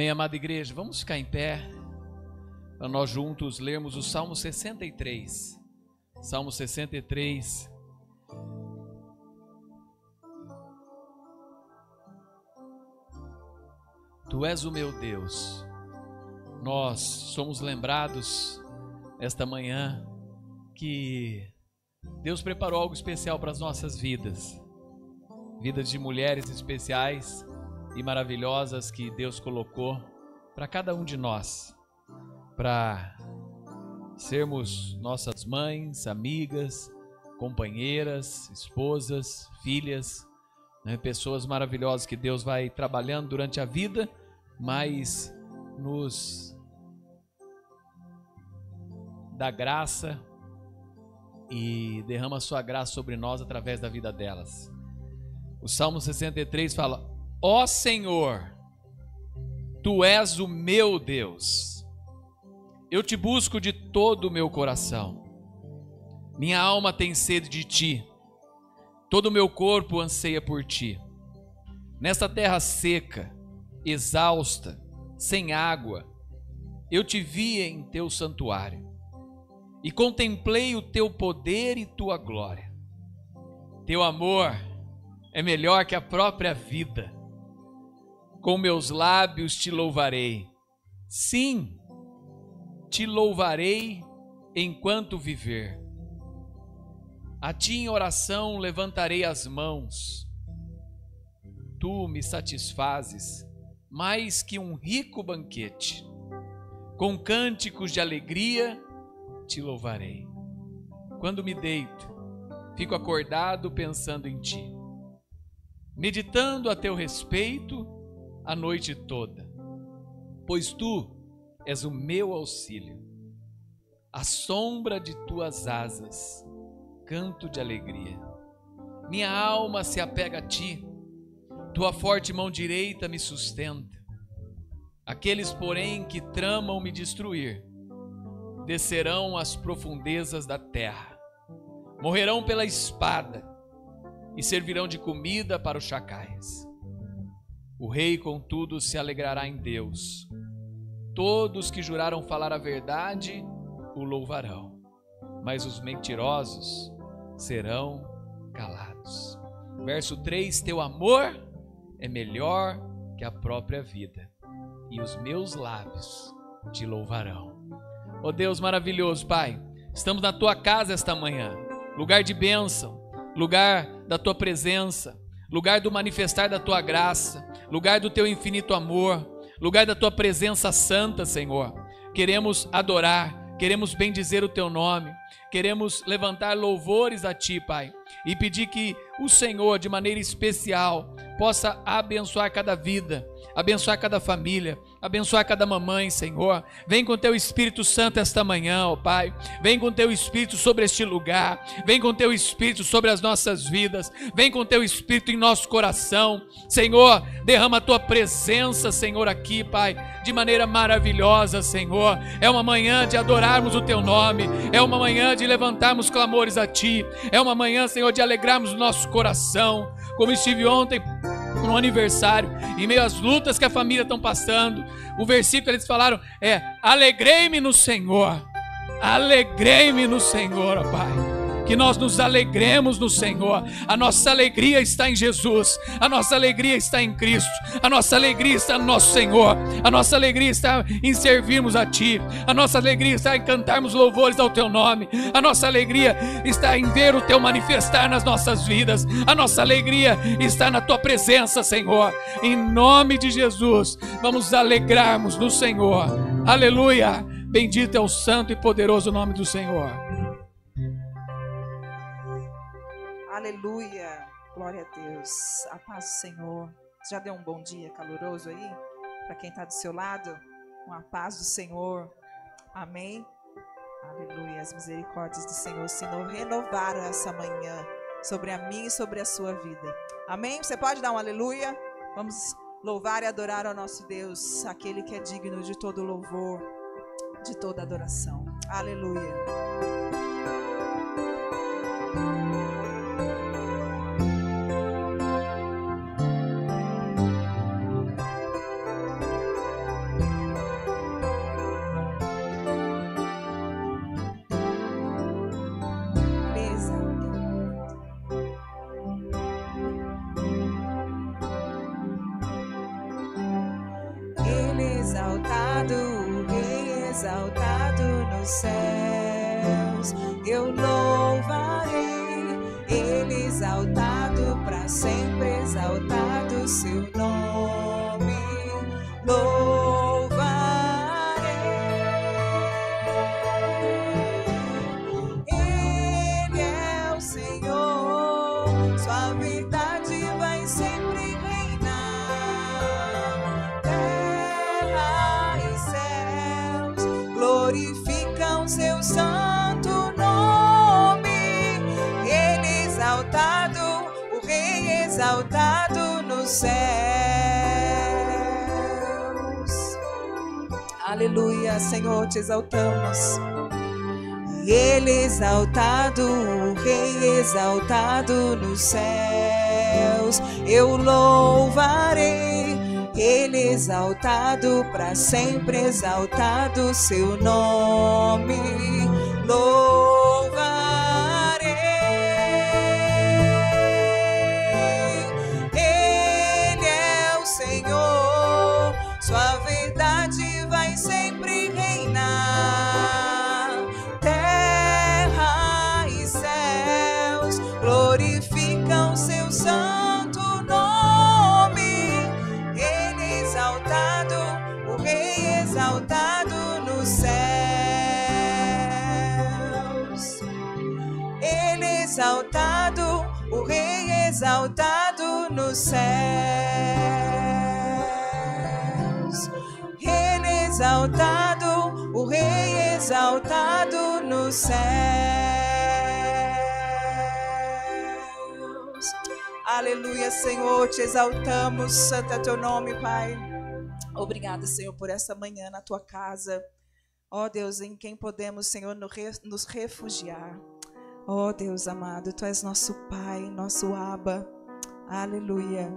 Amém, amada igreja? Vamos ficar em pé para nós juntos lermos o Salmo 63. Salmo 63. Tu és o meu Deus. Nós somos lembrados esta manhã que Deus preparou algo especial para as nossas vidas. Vidas de mulheres especiais e maravilhosas que Deus colocou para cada um de nós, para sermos nossas mães, amigas, companheiras, esposas, filhas, né? Pessoas maravilhosas que Deus vai trabalhando durante a vida, mas nos dá graça e derrama a sua graça sobre nós através da vida delas. O Salmo 63 fala: Ó Senhor, Tu és o meu Deus, eu te busco de todo o meu coração. Minha alma tem sede de Ti, todo o meu corpo anseia por Ti. Nesta terra seca, exausta, sem água, eu te vi em Teu santuário e contemplei o Teu poder e Tua glória. Teu amor é melhor que a própria vida. Com meus lábios te louvarei. Sim, te louvarei enquanto viver. A ti em oração levantarei as mãos. Tu me satisfazes mais que um rico banquete. Com cânticos de alegria te louvarei. Quando me deito, fico acordado pensando em ti, meditando a teu respeito a noite toda, pois tu és o meu auxílio. À sombra de tuas asas canto de alegria. Minha alma se apega a ti, tua forte mão direita me sustenta. Aqueles, porém, que tramam me destruir, descerão às profundezas da terra, morrerão pela espada e servirão de comida para os chacais. O rei, contudo, se alegrará em Deus. Todos que juraram falar a verdade o louvarão, mas os mentirosos serão calados. Verso 3: Teu amor é melhor que a própria vida, e os meus lábios te louvarão. Ó Deus maravilhoso, Pai, estamos na Tua casa esta manhã, lugar de bênção, lugar da Tua presença, lugar do manifestar da Tua graça, lugar do Teu infinito amor, lugar da Tua presença santa, Senhor. Queremos adorar, queremos bendizer o Teu nome, queremos levantar louvores a Ti, Pai, e pedir que o Senhor, de maneira especial, possa abençoar cada vida, abençoar cada família, abençoar cada mamãe, Senhor. Vem com Teu Espírito Santo esta manhã, ó Pai. Vem com Teu Espírito sobre este lugar. Vem com Teu Espírito sobre as nossas vidas. Vem com Teu Espírito em nosso coração. Senhor, derrama a Tua presença, Senhor, aqui, Pai, de maneira maravilhosa, Senhor. É uma manhã de adorarmos o Teu nome. É uma manhã de levantarmos clamores a Ti. É uma manhã, Senhor, de alegrarmos o nosso coração. Como estive ontem no aniversário, em meio às lutas que a família estão passando, o versículo que eles falaram é: alegrei-me no Senhor. Alegrei-me no Senhor, ó Pai. Que nós nos alegremos no Senhor. A nossa alegria está em Jesus. A nossa alegria está em Cristo. A nossa alegria está no nosso Senhor. A nossa alegria está em servirmos a Ti. A nossa alegria está em cantarmos louvores ao Teu nome. A nossa alegria está em ver o Teu manifestar nas nossas vidas. A nossa alegria está na Tua presença, Senhor. Em nome de Jesus, vamos nos alegrarmos no Senhor. Aleluia. Bendito é o santo e poderoso nome do Senhor. Aleluia, glória a Deus, a paz do Senhor. Já deu um bom dia caloroso aí? Para quem está do seu lado, com a paz do Senhor, amém? Aleluia, as misericórdias do Senhor renovaram essa manhã sobre a minha e sobre a sua vida, amém? Você pode dar um aleluia? Vamos louvar e adorar ao nosso Deus, aquele que é digno de todo louvor, de toda adoração, aleluia. exaltado, o Rei exaltado nos céus. Eu louvarei, Ele exaltado para sempre, exaltado seu nome. Louvarei. Ele é o Senhor, sua verdade vai sempre reinar. Terra e céus glorificam seu santo nome. Ele exaltado, o Rei exaltado nos céus. Aleluia, Senhor, te exaltamos. Ele exaltado, o Rei exaltado nos céus. Eu louvarei, Ele exaltado para sempre, exaltado seu nome. Louvarei. Ele é o Senhor, sua verdade vai sempre reinar. Terra e céus glorificam seu santo nome. Ele exaltado, o Rei exaltado nos céus. Ele exaltado, o Rei exaltado nos céus. Ele exaltado, o Rei exaltado nos céus. Aleluia, Senhor, te exaltamos, santo é teu nome, Pai. Obrigada, Senhor, por essa manhã na tua casa. Ó Deus, em quem podemos, Senhor, nos refugiar. Ó Deus amado, tu és nosso Pai, nosso Abba. Aleluia.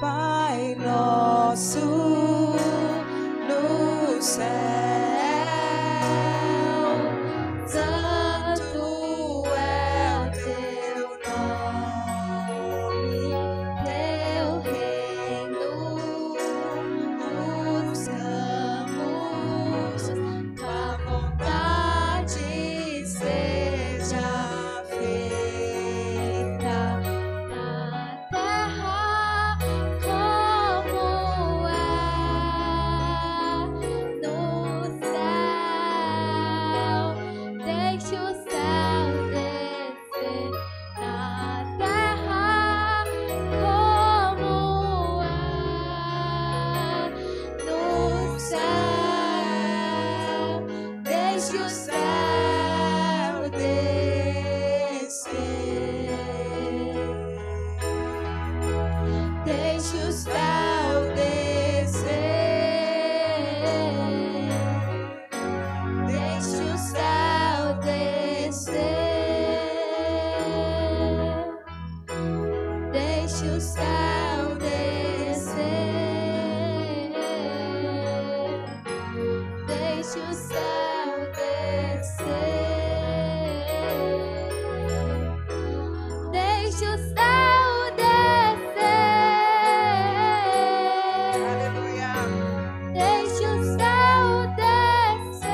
Pai nosso no céu, santo é o teu nome, teu reino buscamos, tua vontade seja feita na terra como é no Deixe o céu descer, deixe o céu descer, deixe o céu descer, Aleluia. deixe o céu descer,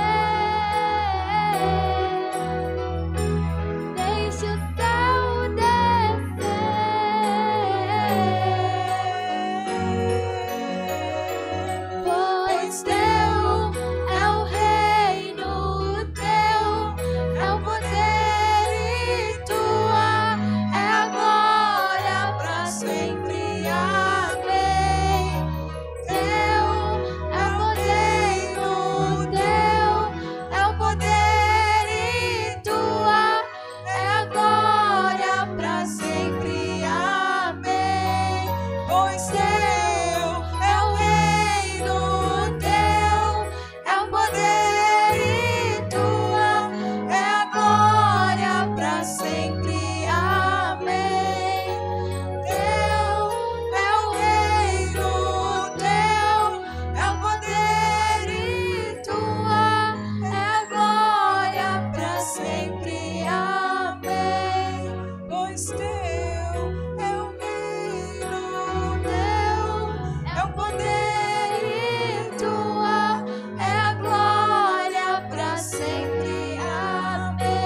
deixe o céu descer, pois teu é o reino, teu é o poder e tua é a glória para sempre. Amém. Teu é o reino, teu é o poder e tua é a glória para sempre. Amém. Pois teu é o reino, teu é o poder e tua é a glória para sempre. Amém. Teu é o reino, teu é o poder e tua é a glória para sempre. Amém. Pois teu é o reino, teu é o poder e tua é a glória para sempre. Amém.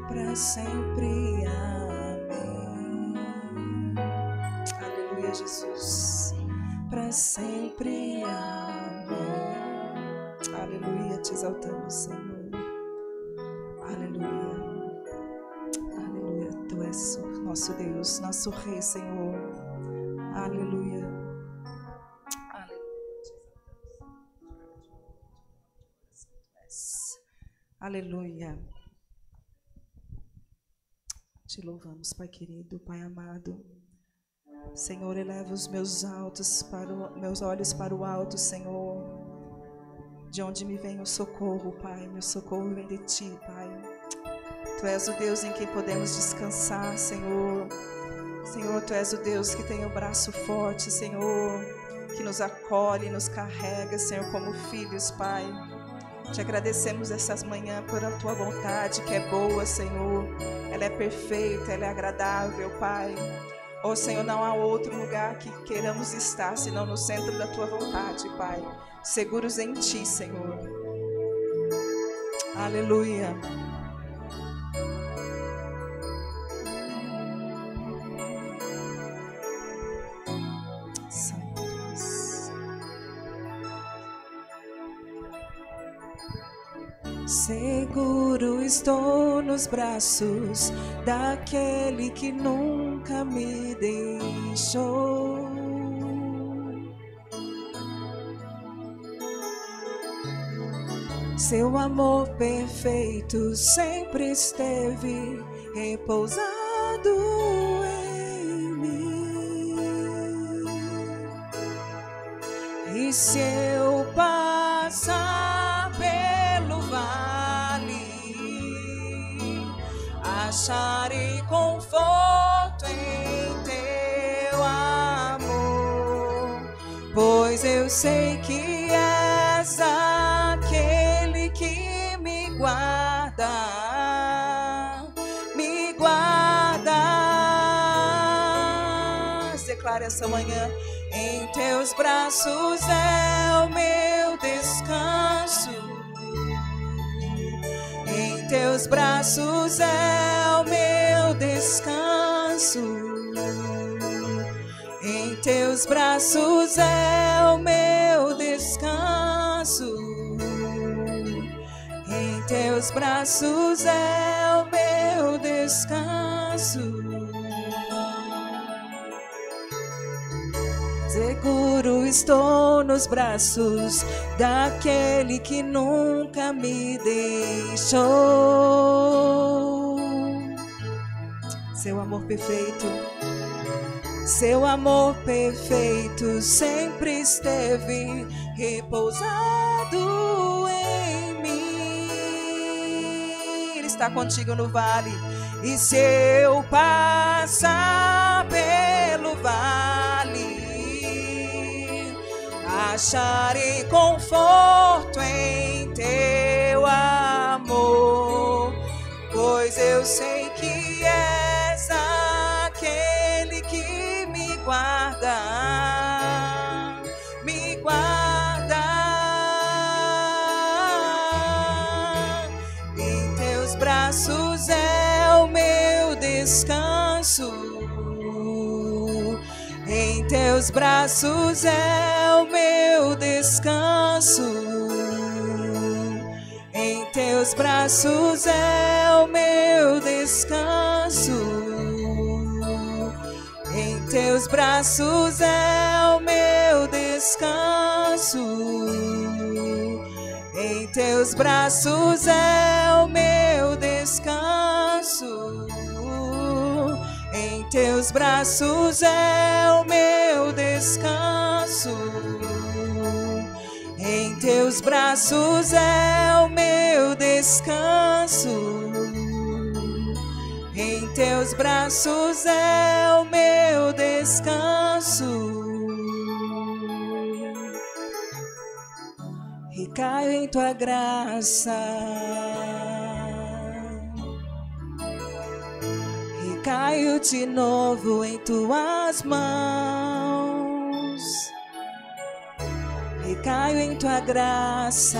Para sempre, amém. Aleluia, Jesus. Para sempre, amém. Aleluia, te exaltamos, Senhor. Aleluia. Aleluia, tu és o nosso Deus, nosso Rei, Senhor. Aleluia. Aleluia, te exaltamos. Aleluia. Te louvamos, Pai querido, Pai amado. Senhor, eleva os meus olhos para o alto, Senhor. De onde me vem o socorro, Pai? Meu socorro vem de Ti, Pai. Tu és o Deus em quem podemos descansar, Senhor. Senhor, Tu és o Deus que tem o braço forte, Senhor, que nos acolhe, nos carrega, Senhor, como filhos, Pai. Te agradecemos essas manhãs por a Tua vontade, que é boa, Senhor. Ela é perfeita, ela é agradável, Pai. Oh, Senhor, não há outro lugar que queiramos estar, senão no centro da Tua vontade, Pai. Seguros em Ti, Senhor. Aleluia. Santo Deus. Seguro estou nos braços daquele que nunca me deixou. Seu amor perfeito sempre esteve repousado em mim. E se eu passar pelo vale, acharei conforto em teu amor, pois eu sei que és aquele que me guarda, me guarda. Declare essa manhã: em teus braços é o meu descanso. Em teus braços é o meu descanso. Em teus braços é o meu descanso. Em teus braços é o meu descanso. Seguro estou nos braços daquele que nunca me deixou. Seu amor perfeito, seu amor perfeito sempre esteve repousado em mim. Ele está contigo no vale. E se eu passar pelo vale, acharei conforto em teu amor, pois eu sei que és aquele que me guarda, me guarda. Em teus braços é o meu descanso, em teus braços é o meu descanso, em teus braços é o meu descanso, em teus braços é o meu descanso, em teus braços é o meu descanso, em teus braços é o meu descanso, em teus braços é o meu descanso, em teus braços é o meu descanso. Recaio em tua graça, recaio de novo em tuas mãos, recaio em tua graça,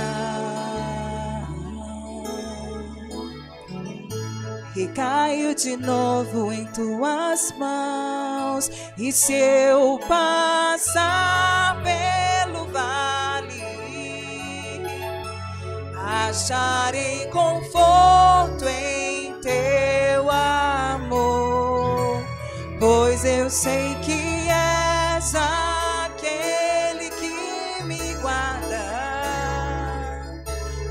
recaio de novo em tuas mãos. E se eu passar pelo vale, acharei conforto em teu amor, pois eu sei que és aquele que me guarda,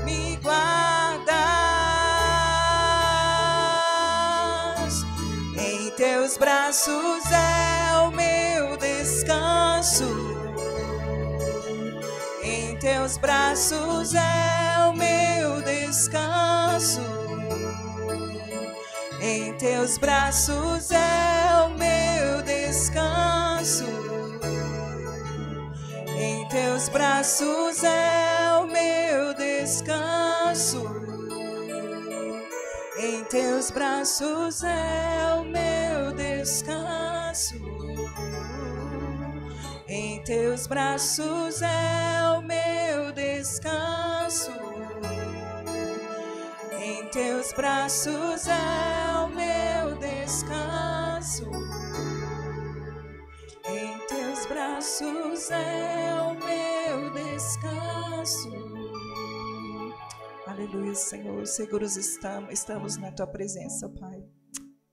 me guardas. Em teus braços é o meu descanso, em teus braços é o meu descanso, em teus braços é o meu descanso, em teus braços é o meu descanso, em teus braços é o meu descanso, em teus braços é o meu descanso, em teus braços é o meu descanso, em teus braços é o meu descanso. Aleluia, Senhor, seguros estamos na tua presença, Pai.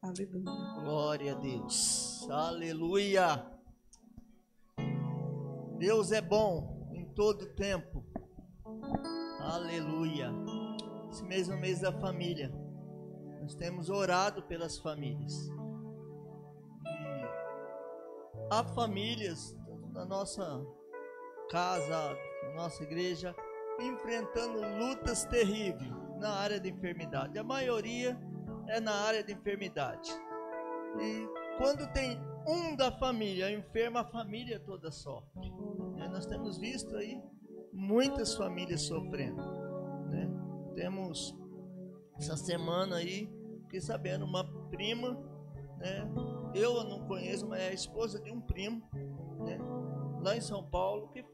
Aleluia. Glória a Deus. Aleluia. Deus é bom em todo tempo. Aleluia. Esse mesmo mês da família, nós temos orado pelas famílias. E há famílias na nossa casa, na nossa igreja, enfrentando lutas terríveis na área da enfermidade. A maioria é na área da enfermidade. E quando tem um da família enferma, a família toda sofre. Nós temos visto aí muitas famílias sofrendo, né? Temos essa semana aí, fiquei sabendo, uma prima, né? Eu não conheço, mas é a esposa de um primo, né? Lá em São Paulo, que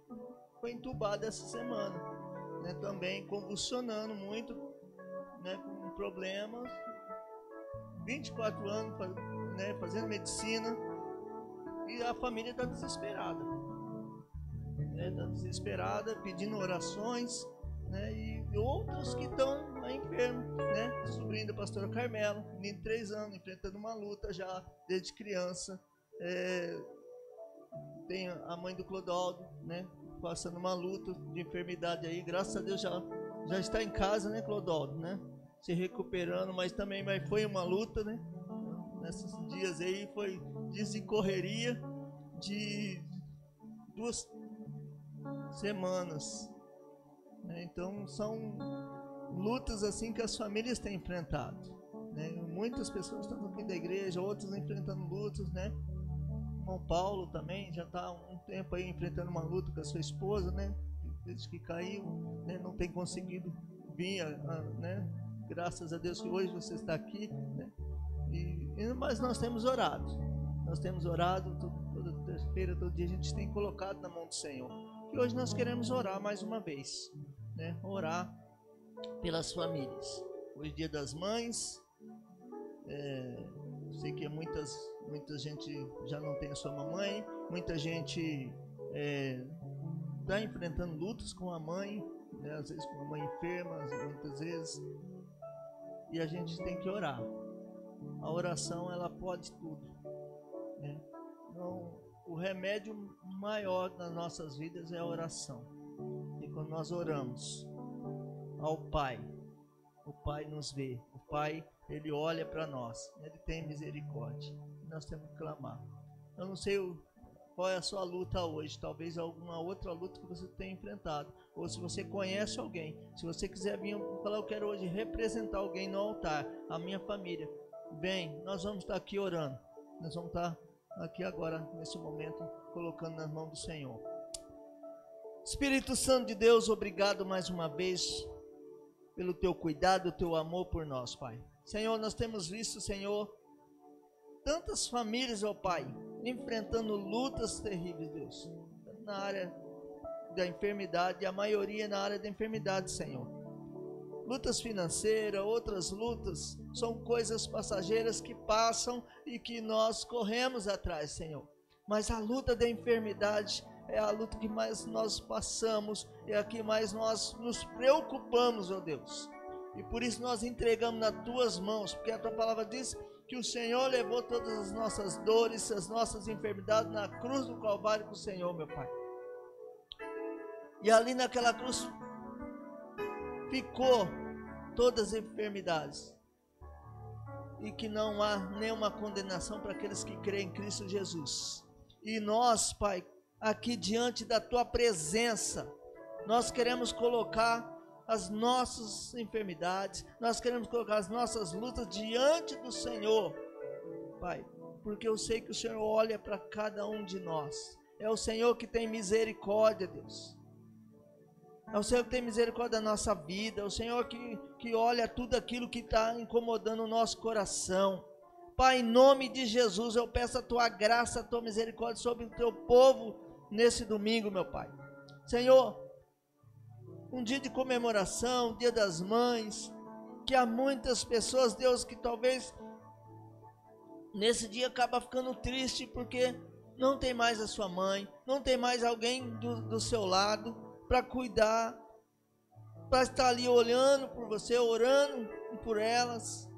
foi entubada essa semana, né? Também convulsionando muito, né? Com problemas, 24 anos, né? Fazendo medicina, e a família está desesperada, né? Está desesperada, pedindo orações, né? E outros que estão enfermos, né? Sobrinho da pastora Carmela, menino de 3 anos, enfrentando uma luta já desde criança. Tem a mãe do Clodoaldo, né? Passando uma luta de enfermidade aí. Graças a Deus já está em casa, né, Clodoaldo, né? Se recuperando, mas também foi uma luta, né? Nesses dias aí foi dias de correria de 2 semanas. Então lutas assim que as famílias têm enfrentado, né? Muitas pessoas estão aqui da igreja, outros enfrentando lutas, né? O irmão Paulo também já está há um tempo aí enfrentando uma luta com a sua esposa, né? Desde que caiu, né? Não tem conseguido vir, né? Graças a Deus que hoje você está aqui, né? Mas nós temos orado. Nós temos orado toda terça-feira, todo dia a gente tem colocado na mão do Senhor. E hoje nós queremos orar mais uma vez, né? Orar pelas famílias. Hoje é Dia das Mães. Sei que muita gente já não tem a sua mamãe. Muita gente está enfrentando lutas com a mãe, né? Às vezes com a mãe enferma, muitas vezes. E a gente tem que orar. A oração, ela pode tudo, né? Então, o remédio maior das nossas vidas é a oração. E quando nós oramos ao Pai, o Pai nos vê. O Pai, Ele olha para nós. Ele tem misericórdia. Nós temos que clamar. Eu não sei qual é a sua luta hoje. Talvez alguma outra luta que você tenha enfrentado. Ou se você conhece alguém. Se você quiser vir falar, eu quero hoje representar alguém no altar. A minha família. Bem, nós vamos estar aqui orando. Nós vamos estar aqui agora, nesse momento, colocando nas mãos do Senhor. Espírito Santo de Deus, obrigado mais uma vez pelo teu cuidado, o teu amor por nós, Pai. Senhor, nós temos visto, Senhor, tantas famílias, ó Pai, enfrentando lutas terríveis, Deus, na área da enfermidade, a maioria na área da enfermidade, Senhor. Lutas financeiras, outras lutas, são coisas passageiras que passam e que nós corremos atrás, Senhor. Mas a luta da enfermidade é a luta que mais nós passamos, é a que mais nós nos preocupamos, ó Deus. E por isso nós entregamos nas tuas mãos, porque a tua palavra diz que o Senhor levou todas as nossas dores, as nossas enfermidades na cruz do Calvário com o Senhor, meu Pai. E ali naquela cruz ficou todas as enfermidades. E que não há nenhuma condenação para aqueles que creem em Cristo Jesus. E nós, Pai, aqui diante da tua presença, nós queremos colocar as nossas enfermidades, nós queremos colocar as nossas lutas diante do Senhor, Pai, porque eu sei que o Senhor olha para cada um de nós. É o Senhor que tem misericórdia, Deus. É o Senhor que tem misericórdia da nossa vida. É o Senhor que olha tudo aquilo que está incomodando o nosso coração. Pai, em nome de Jesus, eu peço a tua graça, a tua misericórdia sobre o teu povo nesse domingo, meu Pai. Senhor, um dia de comemoração, Dia das Mães, que há muitas pessoas, Deus, que talvez nesse dia acaba ficando triste porque não tem mais a sua mãe, não tem mais alguém do seu lado para cuidar, para estar ali olhando por você, orando por elas.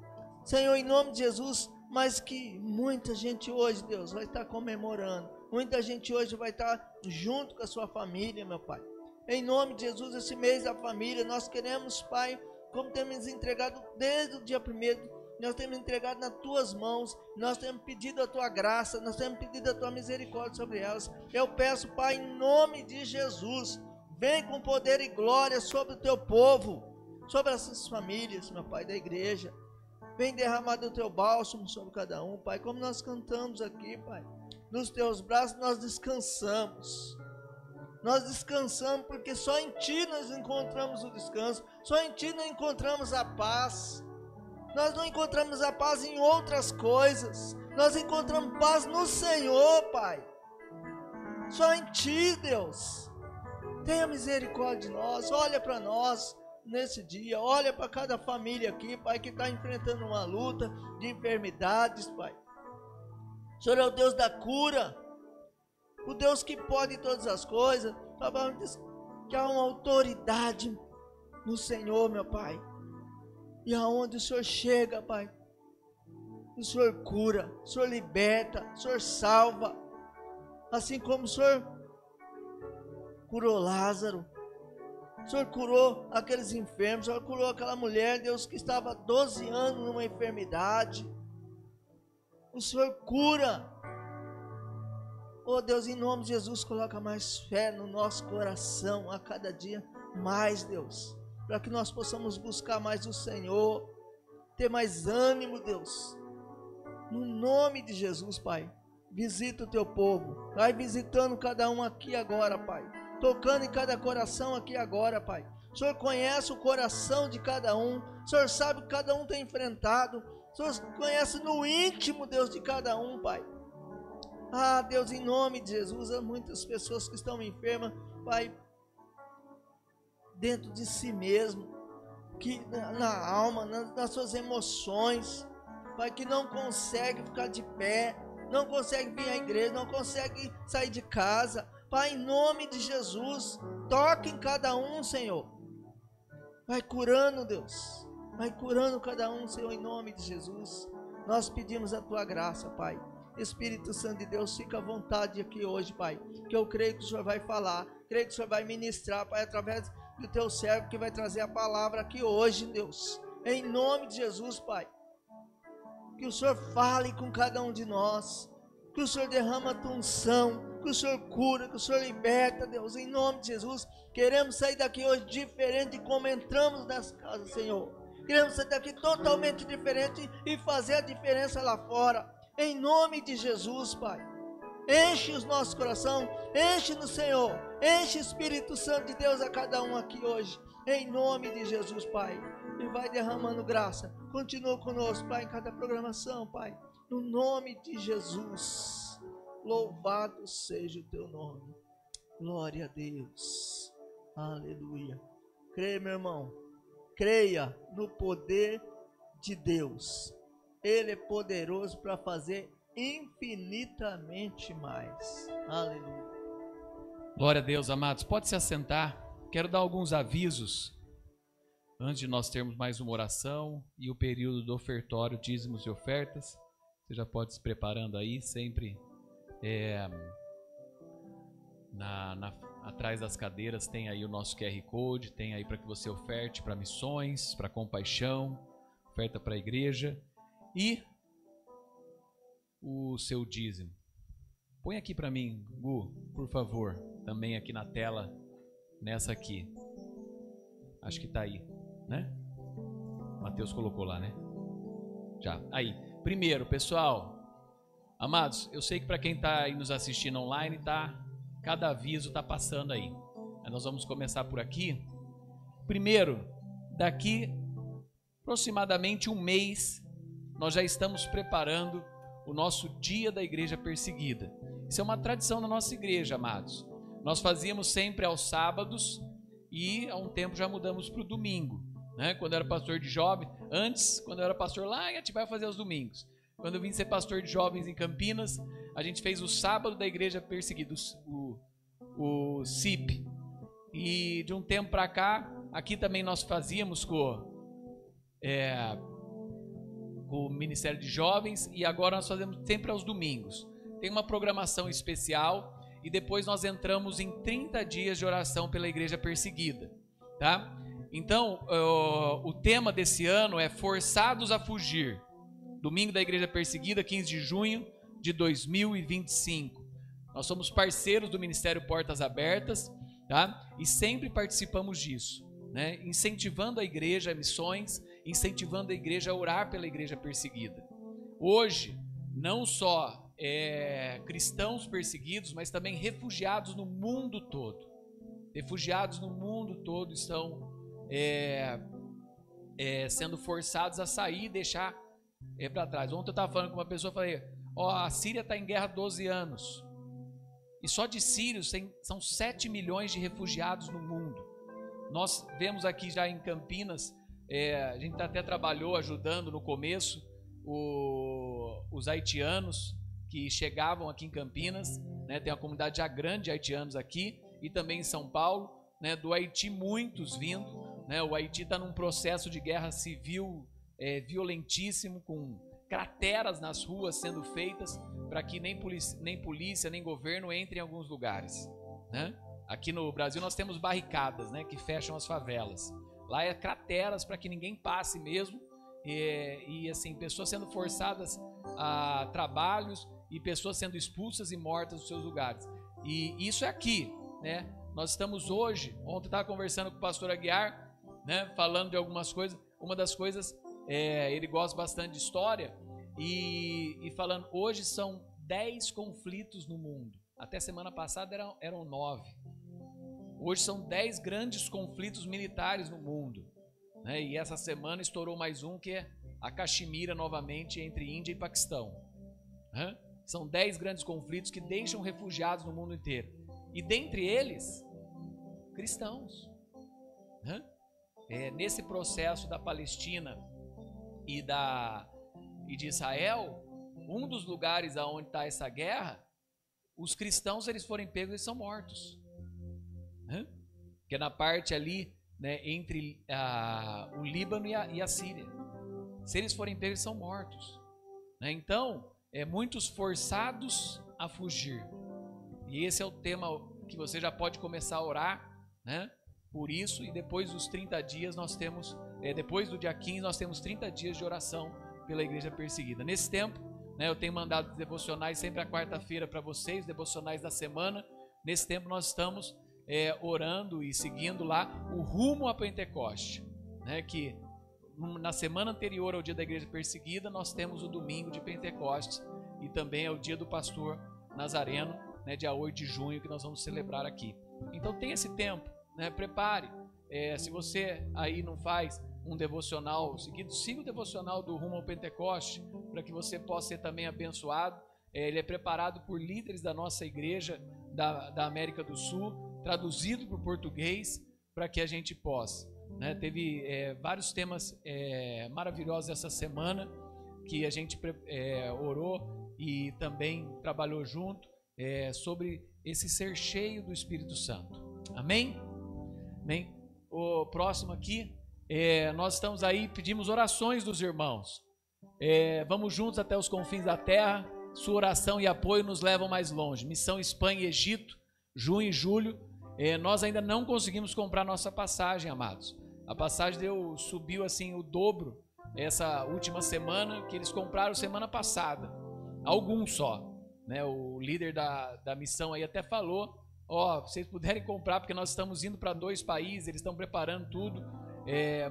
Senhor, em nome de Jesus, mas que muita gente hoje, Deus, vai estar comemorando. Muita gente hoje vai estar junto com a sua família, meu Pai. Em nome de Jesus, esse mês da família, nós queremos, Pai, como temos entregado desde o dia 1º, nós temos entregado nas tuas mãos, nós temos pedido a tua graça, nós temos pedido a tua misericórdia sobre elas. Eu peço, Pai, em nome de Jesus, vem com poder e glória sobre o teu povo, sobre essas famílias, meu Pai, da igreja. Vem derramar do teu bálsamo sobre cada um, Pai, como nós cantamos aqui, Pai. Nos teus braços nós descansamos. Nós descansamos porque só em Ti nós encontramos o descanso. Só em Ti nós encontramos a paz. Nós não encontramos a paz em outras coisas. Nós encontramos paz no Senhor, Pai. Só em Ti, Deus. Tenha misericórdia de nós. Olha para nós nesse dia. Olha para cada família aqui, Pai, que está enfrentando uma luta de enfermidades, Pai. O Senhor é o Deus da cura. O Deus que pode todas as coisas. Que há uma autoridade no Senhor, meu Pai. E aonde o Senhor chega, Pai, o Senhor cura, o Senhor liberta, o Senhor salva. Assim como o Senhor curou Lázaro, o Senhor curou aqueles enfermos, o Senhor curou aquela mulher, Deus, que estava há 12 anos numa enfermidade. O Senhor cura. Oh Deus, em nome de Jesus, coloca mais fé no nosso coração a cada dia mais, Deus. para que nós possamos buscar mais o Senhor, ter mais ânimo, Deus. No nome de Jesus, Pai, visita o teu povo, vai visitando cada um aqui agora, Pai, tocando em cada coração aqui agora, Pai. O Senhor conhece o coração de cada um, o Senhor sabe o que cada um tem enfrentado, o Senhor conhece no íntimo, Deus, de cada um, Pai. Ah, Deus, em nome de Jesus, há muitas pessoas que estão enfermas, Pai, dentro de si mesmo, que na alma, nas suas emoções, Pai, que não consegue ficar de pé, não consegue vir à igreja, não consegue sair de casa. Pai, em nome de Jesus, toque em cada um, Senhor. Vai curando, Deus, vai curando cada um, Senhor, em nome de Jesus. Nós pedimos a tua graça, Pai. Espírito Santo de Deus, fica à vontade aqui hoje, Pai, que eu creio que o Senhor vai falar, creio que o Senhor vai ministrar, Pai, através do teu servo que vai trazer a palavra aqui hoje, Deus, em nome de Jesus, Pai. Que o Senhor fale com cada um de nós, que o Senhor derrama a tua unção, que o Senhor cura, que o Senhor liberta, Deus, em nome de Jesus. Queremos sair daqui hoje diferente de como entramos nessa casa, Senhor. Queremos sair daqui totalmente diferente e fazer a diferença lá fora, em nome de Jesus, Pai. Enche os nossos corações, enche-nos, Senhor, enche Espírito Santo de Deus a cada um aqui hoje, em nome de Jesus, Pai. E vai derramando graça, continua conosco, Pai, em cada programação, Pai, no nome de Jesus. Louvado seja o teu nome, glória a Deus, aleluia. Creia, meu irmão, creia no poder de Deus. Ele é poderoso para fazer infinitamente mais. Aleluia. Glória a Deus, amados. Pode se assentar. Quero dar alguns avisos antes de nós termos mais uma oração e o período do ofertório, dízimos e ofertas. Você já pode se preparando aí, sempre atrás das cadeiras tem aí o nosso QR Code, tem aí para que você oferte para missões, para compaixão, oferta para a igreja e o seu dízimo. Põe aqui para mim, Gu, por favor, também aqui na tela, nessa aqui. Acho que tá aí, né? Mateus colocou lá, né? Já, aí. Primeiro, pessoal, amados, eu sei que para quem tá aí nos assistindo online, cada aviso tá passando aí. Aí nós vamos começar por aqui. Primeiro, daqui aproximadamente um mês, nós já estamos preparando o nosso dia da igreja perseguida. Isso é uma tradição da nossa igreja, amados. Nós fazíamos sempre aos sábados e há um tempo já mudamos para o domingo, né? Quando eu era pastor de jovens, antes, quando eu era pastor lá, a gente vai fazer aos domingos. Quando eu vim ser pastor de jovens em Campinas, a gente fez o sábado da igreja perseguida, o CIP. E de um tempo para cá, aqui também nós fazíamos com o Ministério de Jovens, e agora nós fazemos sempre aos domingos. Tem uma programação especial e depois nós entramos em 30 dias de oração pela igreja perseguida, tá? Então, o tema desse ano é Forçados a Fugir. Domingo da igreja perseguida, 15 de junho de 2025. Nós somos parceiros do Ministério Portas Abertas, tá? E sempre participamos disso, né? Incentivando a igreja a missões, incentivando a igreja a orar pela igreja perseguida. Hoje, não só cristãos perseguidos, mas também refugiados no mundo todo. Refugiados no mundo todo estão sendo forçados a sair e deixar para trás. Ontem eu estava falando com uma pessoa, falei, a Síria está em guerra há 12 anos. E só de sírios são 7 milhões de refugiados no mundo. Nós vemos aqui já em Campinas, a gente até trabalhou ajudando no começo os haitianos que chegavam aqui em Campinas, né? Tem uma comunidade já grande de haitianos aqui e também em São Paulo, né? Do Haiti muitos vindo, né? O Haiti está num processo de guerra civil violentíssimo, com crateras nas ruas sendo feitas para que nem polícia nem governo entre em alguns lugares, né? Aqui no Brasil nós temos barricadas, né? Que fecham as favelas. Lá é crateras para que ninguém passe mesmo, e assim, pessoas sendo forçadas a trabalhos e pessoas sendo expulsas e mortas dos seus lugares. E isso é aqui, né? Nós estamos hoje, ontem eu estava conversando com o pastor Aguiar, né, falando de algumas coisas. Uma das coisas, ele gosta bastante de história e falando, hoje são 10 conflitos no mundo. Até semana passada eram 9. Hoje são 10 grandes conflitos militares no mundo, né? E essa semana estourou mais um, que é a Caxemira novamente entre Índia e Paquistão, né? São 10 grandes conflitos que deixam refugiados no mundo inteiro. E dentre eles, cristãos, né? Nesse processo da Palestina e de Israel, um dos lugares aonde está essa guerra, os cristãos, eles forem pegos, eles são mortos, né? Que é na parte ali, né, entre o Líbano e a Síria. Se eles forem pegos, eles são mortos, né? Então, muitos forçados a fugir. E esse é o tema que você já pode começar a orar, né, por isso. E depois dos 30 dias nós temos, depois do dia 15, nós temos 30 dias de oração pela igreja perseguida. Nesse tempo, né, eu tenho mandado devocionais sempre à quarta-feira para vocês, devocionais da semana. Nesse tempo nós estamos orando e seguindo lá o rumo a Pentecoste, né, que na semana anterior ao dia da igreja perseguida, nós temos o domingo de Pentecostes e também é o dia do pastor Nazareno, né, dia 8 de junho, que nós vamos celebrar aqui. Então tem esse tempo, né, prepare. Se você aí não faz um devocional seguido, siga o devocional do Rumo ao Pentecoste, para que você possa ser também abençoado. Ele é preparado por líderes da nossa igreja da América do Sul, traduzido para o português, para que a gente possa, né? Teve vários temas maravilhosos essa semana, que a gente orou e também trabalhou junto, sobre esse ser cheio do Espírito Santo. Amém? Amém? O próximo aqui, nós estamos aí, pedimos orações dos irmãos. Vamos juntos até os confins da terra. Sua oração e apoio nos levam mais longe. Missão Espanha e Egito, junho e julho. Nós ainda não conseguimos comprar nossa passagem, amados. A passagem subiu assim o dobro essa última semana, que eles compraram semana passada. Alguns só, né? O líder da missão aí até falou, vocês puderem comprar, porque nós estamos indo para 2 países, eles estão preparando tudo,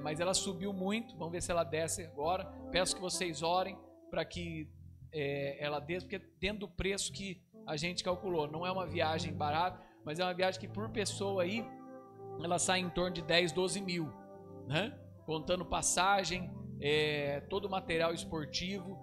mas ela subiu muito. Vamos ver se ela desce agora. Peço que vocês orem para que ela desça, porque dentro do preço que a gente calculou, não é uma viagem barata, mas é uma viagem que por pessoa aí, ela sai em torno de 10, 12 mil, né? Contando passagem, todo o material esportivo,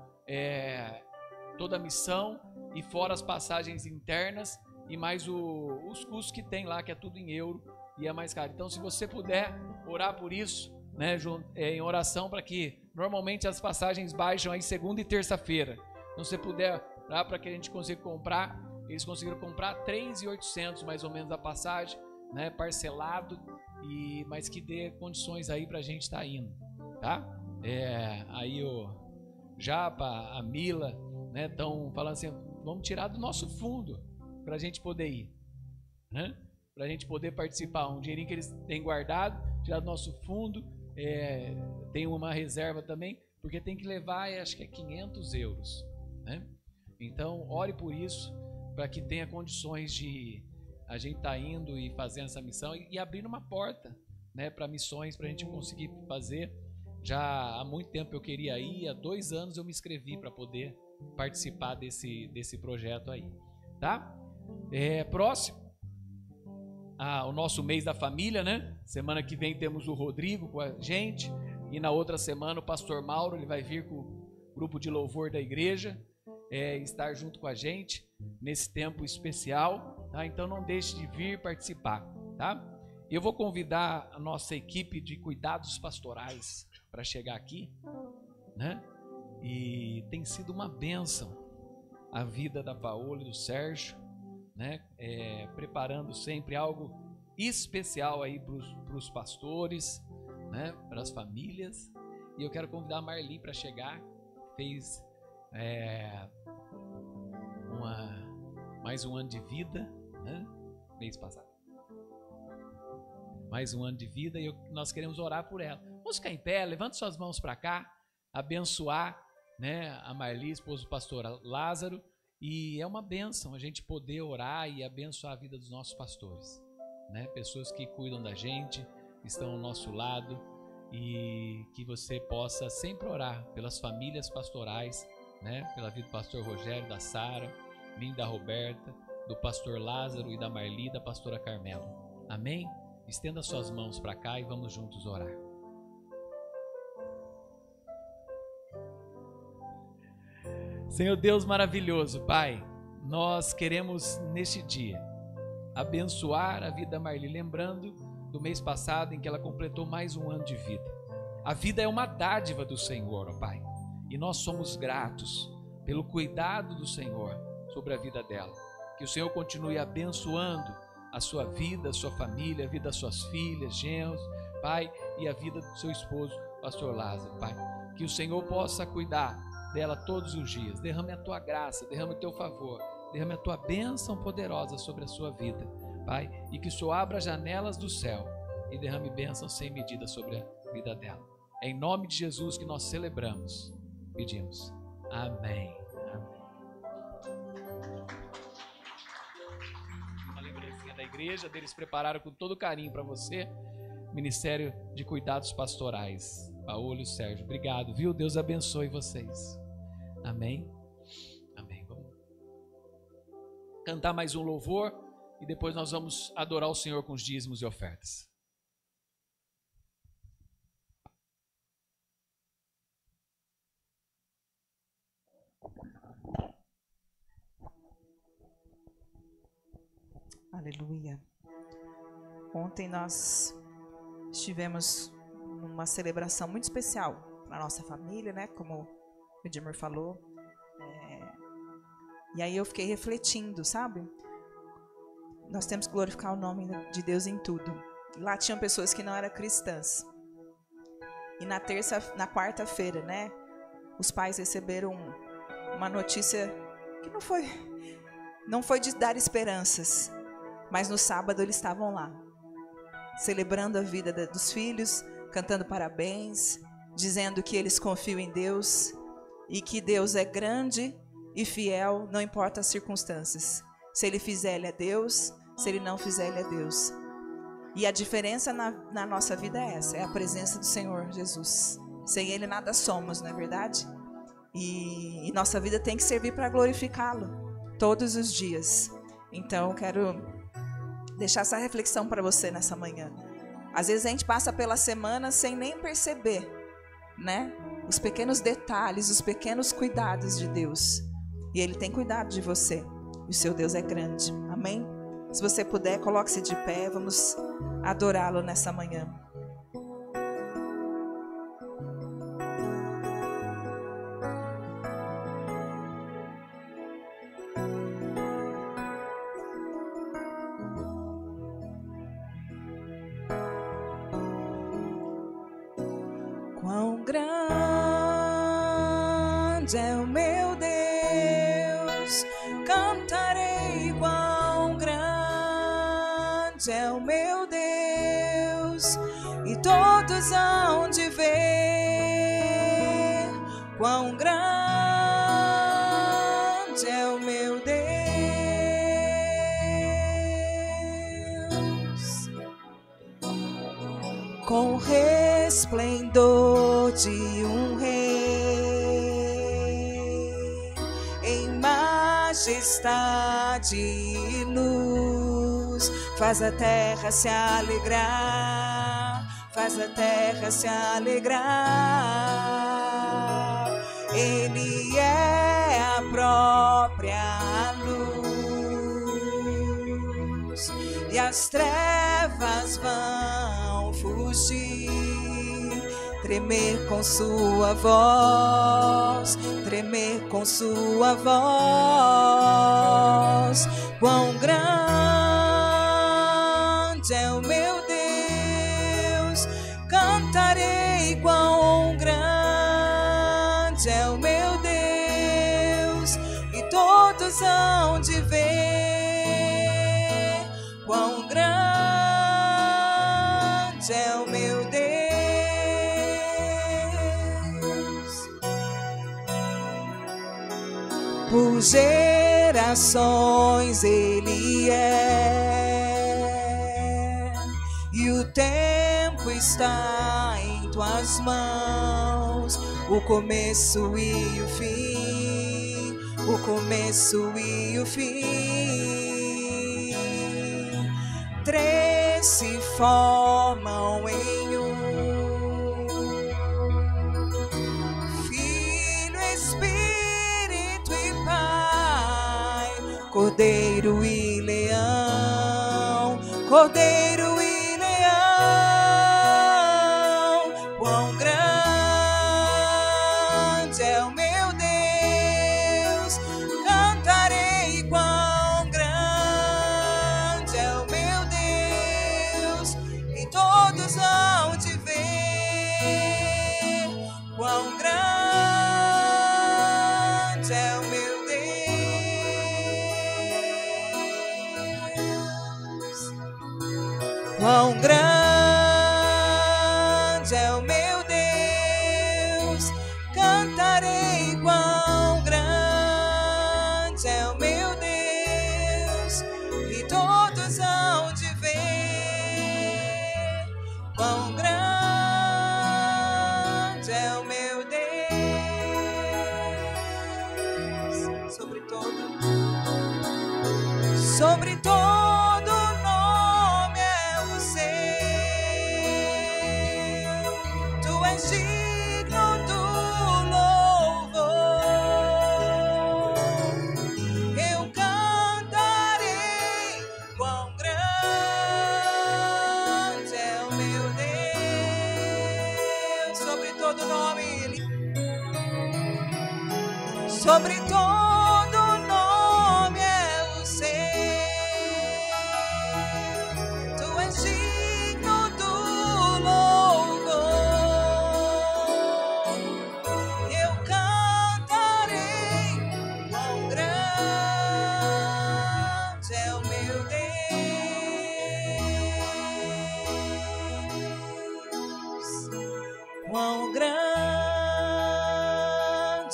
toda a missão, e fora as passagens internas, e mais os custos que tem lá, que é tudo em euro e é mais caro. Então, se você puder orar por isso, né, em oração, para que normalmente as passagens baixam aí segunda e terça-feira. Então, se você puder orar para que a gente consiga comprar. Eles conseguiram comprar 3.800 mais ou menos a passagem, né, parcelado, mas que dê condições aí para a gente estar indo, tá? Aí o Japa, a Mila, né, estão falando assim, vamos tirar do nosso fundo para a gente poder ir, né? Para a gente poder participar, um dinheirinho que eles têm guardado, tirar do nosso fundo. Tem uma reserva também, porque tem que levar, acho que 500 euros, né? Então, ore por isso, para que tenha condições de a gente estar indo e fazendo essa missão e abrindo uma porta, né, para missões, para a gente conseguir fazer. Já há muito tempo eu queria ir, há 2 anos eu me inscrevi para poder participar desse projeto aí, tá? Próximo, o nosso mês da família, né? Semana que vem temos o Rodrigo com a gente, e na outra semana o pastor Mauro, ele vai vir com o grupo de louvor da igreja, estar junto com a gente nesse tempo especial, tá? Então não deixe de vir participar, tá? Eu vou convidar a nossa equipe de cuidados pastorais para chegar aqui, né? E tem sido uma bênção a vida da Paola e do Sérgio, né? Preparando sempre algo especial aí para os pastores, né? Para as famílias. E eu quero convidar a Marli para chegar. Fez mais um ano de vida, né? Mês passado. Mais um ano de vida, e nós queremos orar por ela. Vamos ficar em pé, levante suas mãos para cá, abençoar, né, a Marli, esposa do pastor Lázaro. E é uma bênção a gente poder orar e abençoar a vida dos nossos pastores, né? Pessoas que cuidam da gente, estão ao nosso lado, e que você possa sempre orar pelas famílias pastorais, né? Pela vida do pastor Rogério, da Sara, minha, da Roberta, do pastor Lázaro e da Marli, da pastora Carmela. Amém? Estenda suas mãos para cá e vamos juntos orar. Senhor Deus maravilhoso, Pai, nós queremos neste dia abençoar a vida da Marli, lembrando do mês passado em que ela completou mais um ano de vida. A vida é uma dádiva do Senhor, ó Pai, e nós somos gratos pelo cuidado do Senhor sobre a vida dela. Que o Senhor continue abençoando a sua vida, a sua família, a vida das suas filhas, genros, Pai, e a vida do seu esposo, pastor Lázaro, Pai. Que o Senhor possa cuidar dela todos os dias. Derrame a tua graça, derrame o teu favor, derrame a tua bênção poderosa sobre a sua vida, Pai, e que o Senhor abra as janelas do céu e derrame bênção sem medida sobre a vida dela. É em nome de Jesus que nós celebramos, pedimos. Amém. Amém. Uma lembrancinha da igreja, deles prepararam com todo carinho para você, Ministério de Cuidados Pastorais, Paulo e Sérgio. Obrigado, viu? Deus abençoe vocês. Amém. Amém. Vamos cantar mais um louvor e depois nós vamos adorar o Senhor com os dízimos e ofertas. Aleluia. Ontem nós estivemos numa celebração muito especial para a nossa família, né? Como o Edmir falou. E aí eu fiquei refletindo, sabe? Nós temos que glorificar o nome de Deus em tudo. Lá tinham pessoas que não eram cristãs. E na quarta-feira, né? Os pais receberam uma notícia que não foi de dar esperanças. Mas no sábado eles estavam lá, celebrando a vida dos filhos, cantando parabéns, dizendo que eles confiam em Deus e que Deus é grande e fiel, não importa as circunstâncias. Se Ele fizer, Ele é Deus, se Ele não fizer, Ele é Deus. E a diferença na nossa vida é essa, é a presença do Senhor Jesus. Sem Ele nada somos, não é verdade? E nossa vida tem que servir para glorificá-lo todos os dias. Então eu quero deixar essa reflexão para você nessa manhã. Às vezes a gente passa pela semana sem nem perceber, né? Os pequenos detalhes, os pequenos cuidados de Deus. E Ele tem cuidado de você. E o seu Deus é grande. Amém? Se você puder, coloque-se de pé. Vamos adorá-lo nessa manhã. Quão grande é o meu Deus, cantarei. Quão grande é o meu Deus, e todos hão de ver. Quão grande é o meu Deus, com resplendor de um rei, em majestade e luz, faz a terra se alegrar, faz a terra se alegrar. Ele é a própria luz, e as trevas vão fugir. Tremer com sua voz, tremer com sua voz. Quão grande é o meu Deus, cantarei. Quão grande é o meu Deus, e todos hão de ver. Quão grande é o meu Deus. Por gerações Ele é, e o tempo novo está em tuas mãos, o começo e o fim, o começo e o fim. Três se formam em um: Filho, Espírito e Pai, Cordeiro e Leão, Cordeiro e Leão. Quão grande é o meu Deus, cantarei. Quão grande é o meu Deus, e todos hão de ver. Quão grande é o meu Deus, quão grande é o meu Deus, cantarei. Quão grande é o meu Deus, e todos hão de ver. Quão grande é o meu Deus, sobre todo nome é o seu. Tu és digno do louvor. Eu cantarei. Quão grande é o meu Deus, sobre todo nome, sobre todo nome é o seu. Tu és digno do louvor. Eu cantarei. Quão grande é o meu Deus, quão grande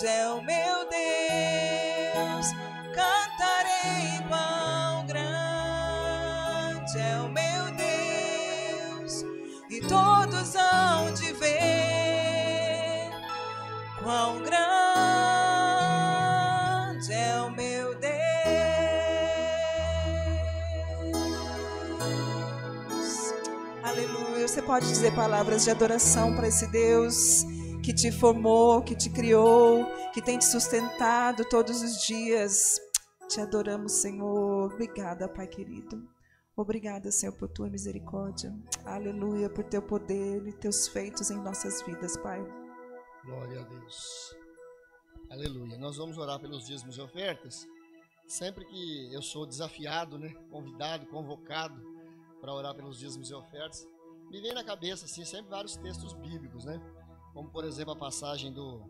é o meu Deus, cantarei. Quão grande é o meu Deus, e todos hão de ver. Quão grande é o meu Deus. Aleluia. Você pode dizer palavras de adoração para esse Deus que te formou, que te criou, que tem te sustentado todos os dias. Te adoramos, Senhor. Obrigada, Pai querido. Obrigada, Senhor, por tua misericórdia. Aleluia, por teu poder e teus feitos em nossas vidas, Pai. Glória a Deus. Aleluia. Nós vamos orar pelos dízimos e ofertas. Sempre que eu sou desafiado, né, convidado, convocado para orar pelos dízimos e ofertas, me vem na cabeça assim, sempre vários textos bíblicos, né? Como, por exemplo, a passagem do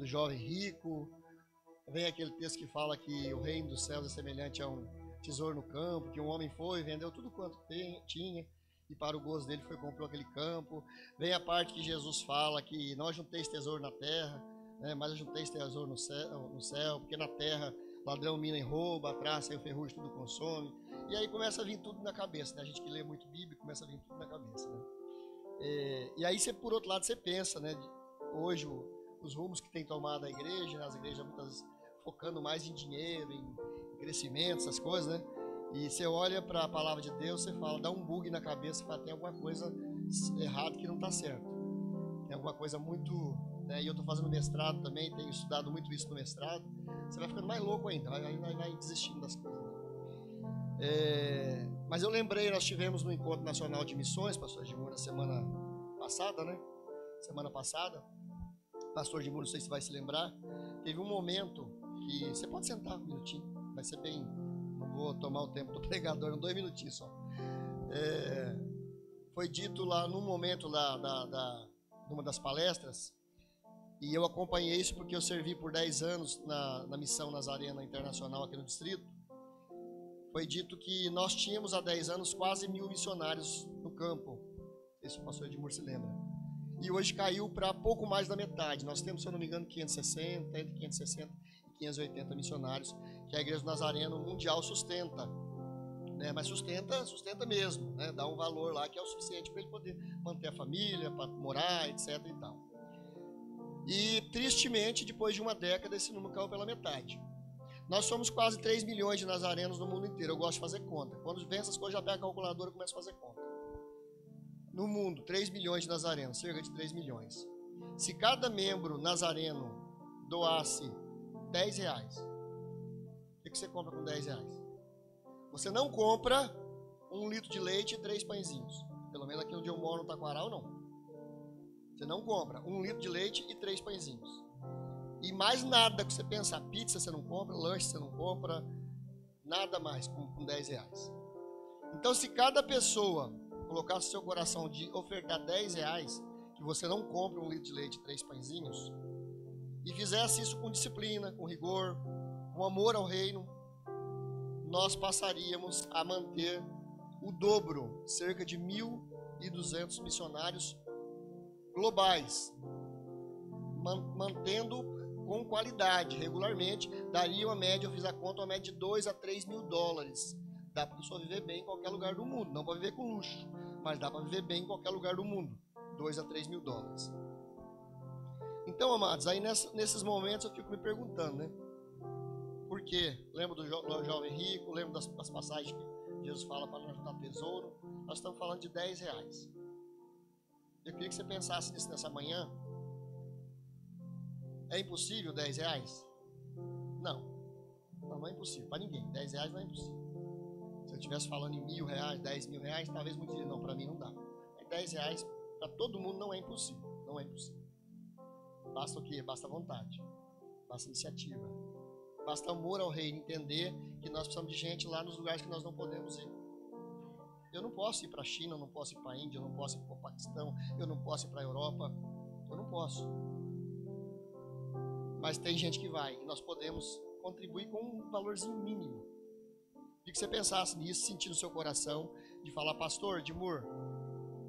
jovem rico. Vem aquele texto que fala que o reino dos céus é semelhante a um tesouro no campo, que um homem foi e vendeu tudo quanto tinha, e para o gozo dele foi e comprou aquele campo. Vem a parte que Jesus fala que não ajunteis tesouro na terra, né, mas ajunteis tesouro no céu, porque na terra ladrão mina e rouba, a traça e o ferrugem tudo consome. E aí começa a vir tudo na cabeça, né? A gente que lê muito Bíblia começa a vir tudo na cabeça, né? E aí você, por outro lado, você pensa, né? Hoje os rumos que tem tomado a igreja, né? As igrejas muitas focando mais em dinheiro, em crescimento, essas coisas, né? E você olha para a palavra de Deus, você fala, dá um bug na cabeça, fala, tem alguma coisa errada que não está certo. Tem alguma coisa muito, né? E eu estou fazendo mestrado também, tenho estudado muito isso no mestrado. Você vai ficando mais louco ainda, vai desistindo das coisas. Mas eu lembrei, nós tivemos no Encontro Nacional de Missões, pastor Edmur, na semana passada, né? Semana passada, pastor Edmur, não sei se vai se lembrar, teve um momento que, você pode sentar um minutinho, vai ser bem, não vou tomar o tempo do pregador, 2 minutinhos só. Foi dito lá num momento numa das palestras, e eu acompanhei isso porque eu servi por 10 anos na Missão Nazarena Internacional aqui no distrito. Foi dito que nós tínhamos há 10 anos quase 1.000 missionários no campo. Esse o pastor Edmur se lembra. E hoje caiu para pouco mais da metade. Nós temos, se eu não me engano, 560, entre 560 e 580 missionários que a Igreja do Nazareno Mundial sustenta. né? Mas sustenta mesmo, né? Dá um valor lá que é o suficiente para ele poder manter a família, para morar, etc. e tal. E tristemente, depois de uma década, esse número caiu pela metade. Nós somos quase 3 milhões de nazarenos no mundo inteiro. Eu gosto de fazer conta. Quando vem essas coisas, já pego a calculadora e começo a fazer conta. No mundo, 3 milhões de nazarenos, cerca de 3 milhões. Se cada membro nazareno doasse R$10, o que você compra com R$10? Você não compra 1 litro de leite e 3 pãezinhos. Pelo menos aqui onde eu moro, no Taquaral, não. Você não compra 1 litro de leite e 3 pãezinhos. E mais nada que você pensar. Pizza você não compra, lanche você não compra, nada mais com R$10. Então, se cada pessoa colocasse no seu coração de ofertar R$10, que você não compra 1 litro de leite e 3 pãezinhos, e fizesse isso com disciplina, com rigor, com amor ao reino, nós passaríamos a manter o dobro, cerca de 1.200 missionários globais, mantendo com qualidade, regularmente, daria uma média, eu fiz a conta, uma média de 2 a 3 mil dólares. Dá para a pessoa viver bem em qualquer lugar do mundo, não para viver com luxo, mas dá para viver bem em qualquer lugar do mundo, 2 a 3 mil dólares. Então, amados, aí nesses momentos eu fico me perguntando, né? Por quê? Lembro do jovem rico, lembro das passagens que Jesus fala para nós juntar tesouro. Nós estamos falando de R$10. Eu queria que você pensasse nisso nessa manhã. É impossível R$10? Não. Não é impossível. Para ninguém. R$10 não é impossível. Se eu estivesse falando em R$1.000, R$10.000, talvez muitos diriam, não, para mim não dá. Mas R$10 para todo mundo não é impossível. Não é impossível. Basta o quê? Basta vontade. Basta iniciativa. Basta amor ao reino, entender que nós precisamos de gente lá nos lugares que nós não podemos ir. Eu não posso ir para a China, eu não posso ir para a Índia, eu não posso ir para o Paquistão, eu não posso ir para a Europa. Eu não posso. Mas tem gente que vai, e nós podemos contribuir com um valorzinho mínimo. E que você pensasse nisso, sentir no seu coração, de falar, pastor Edmur,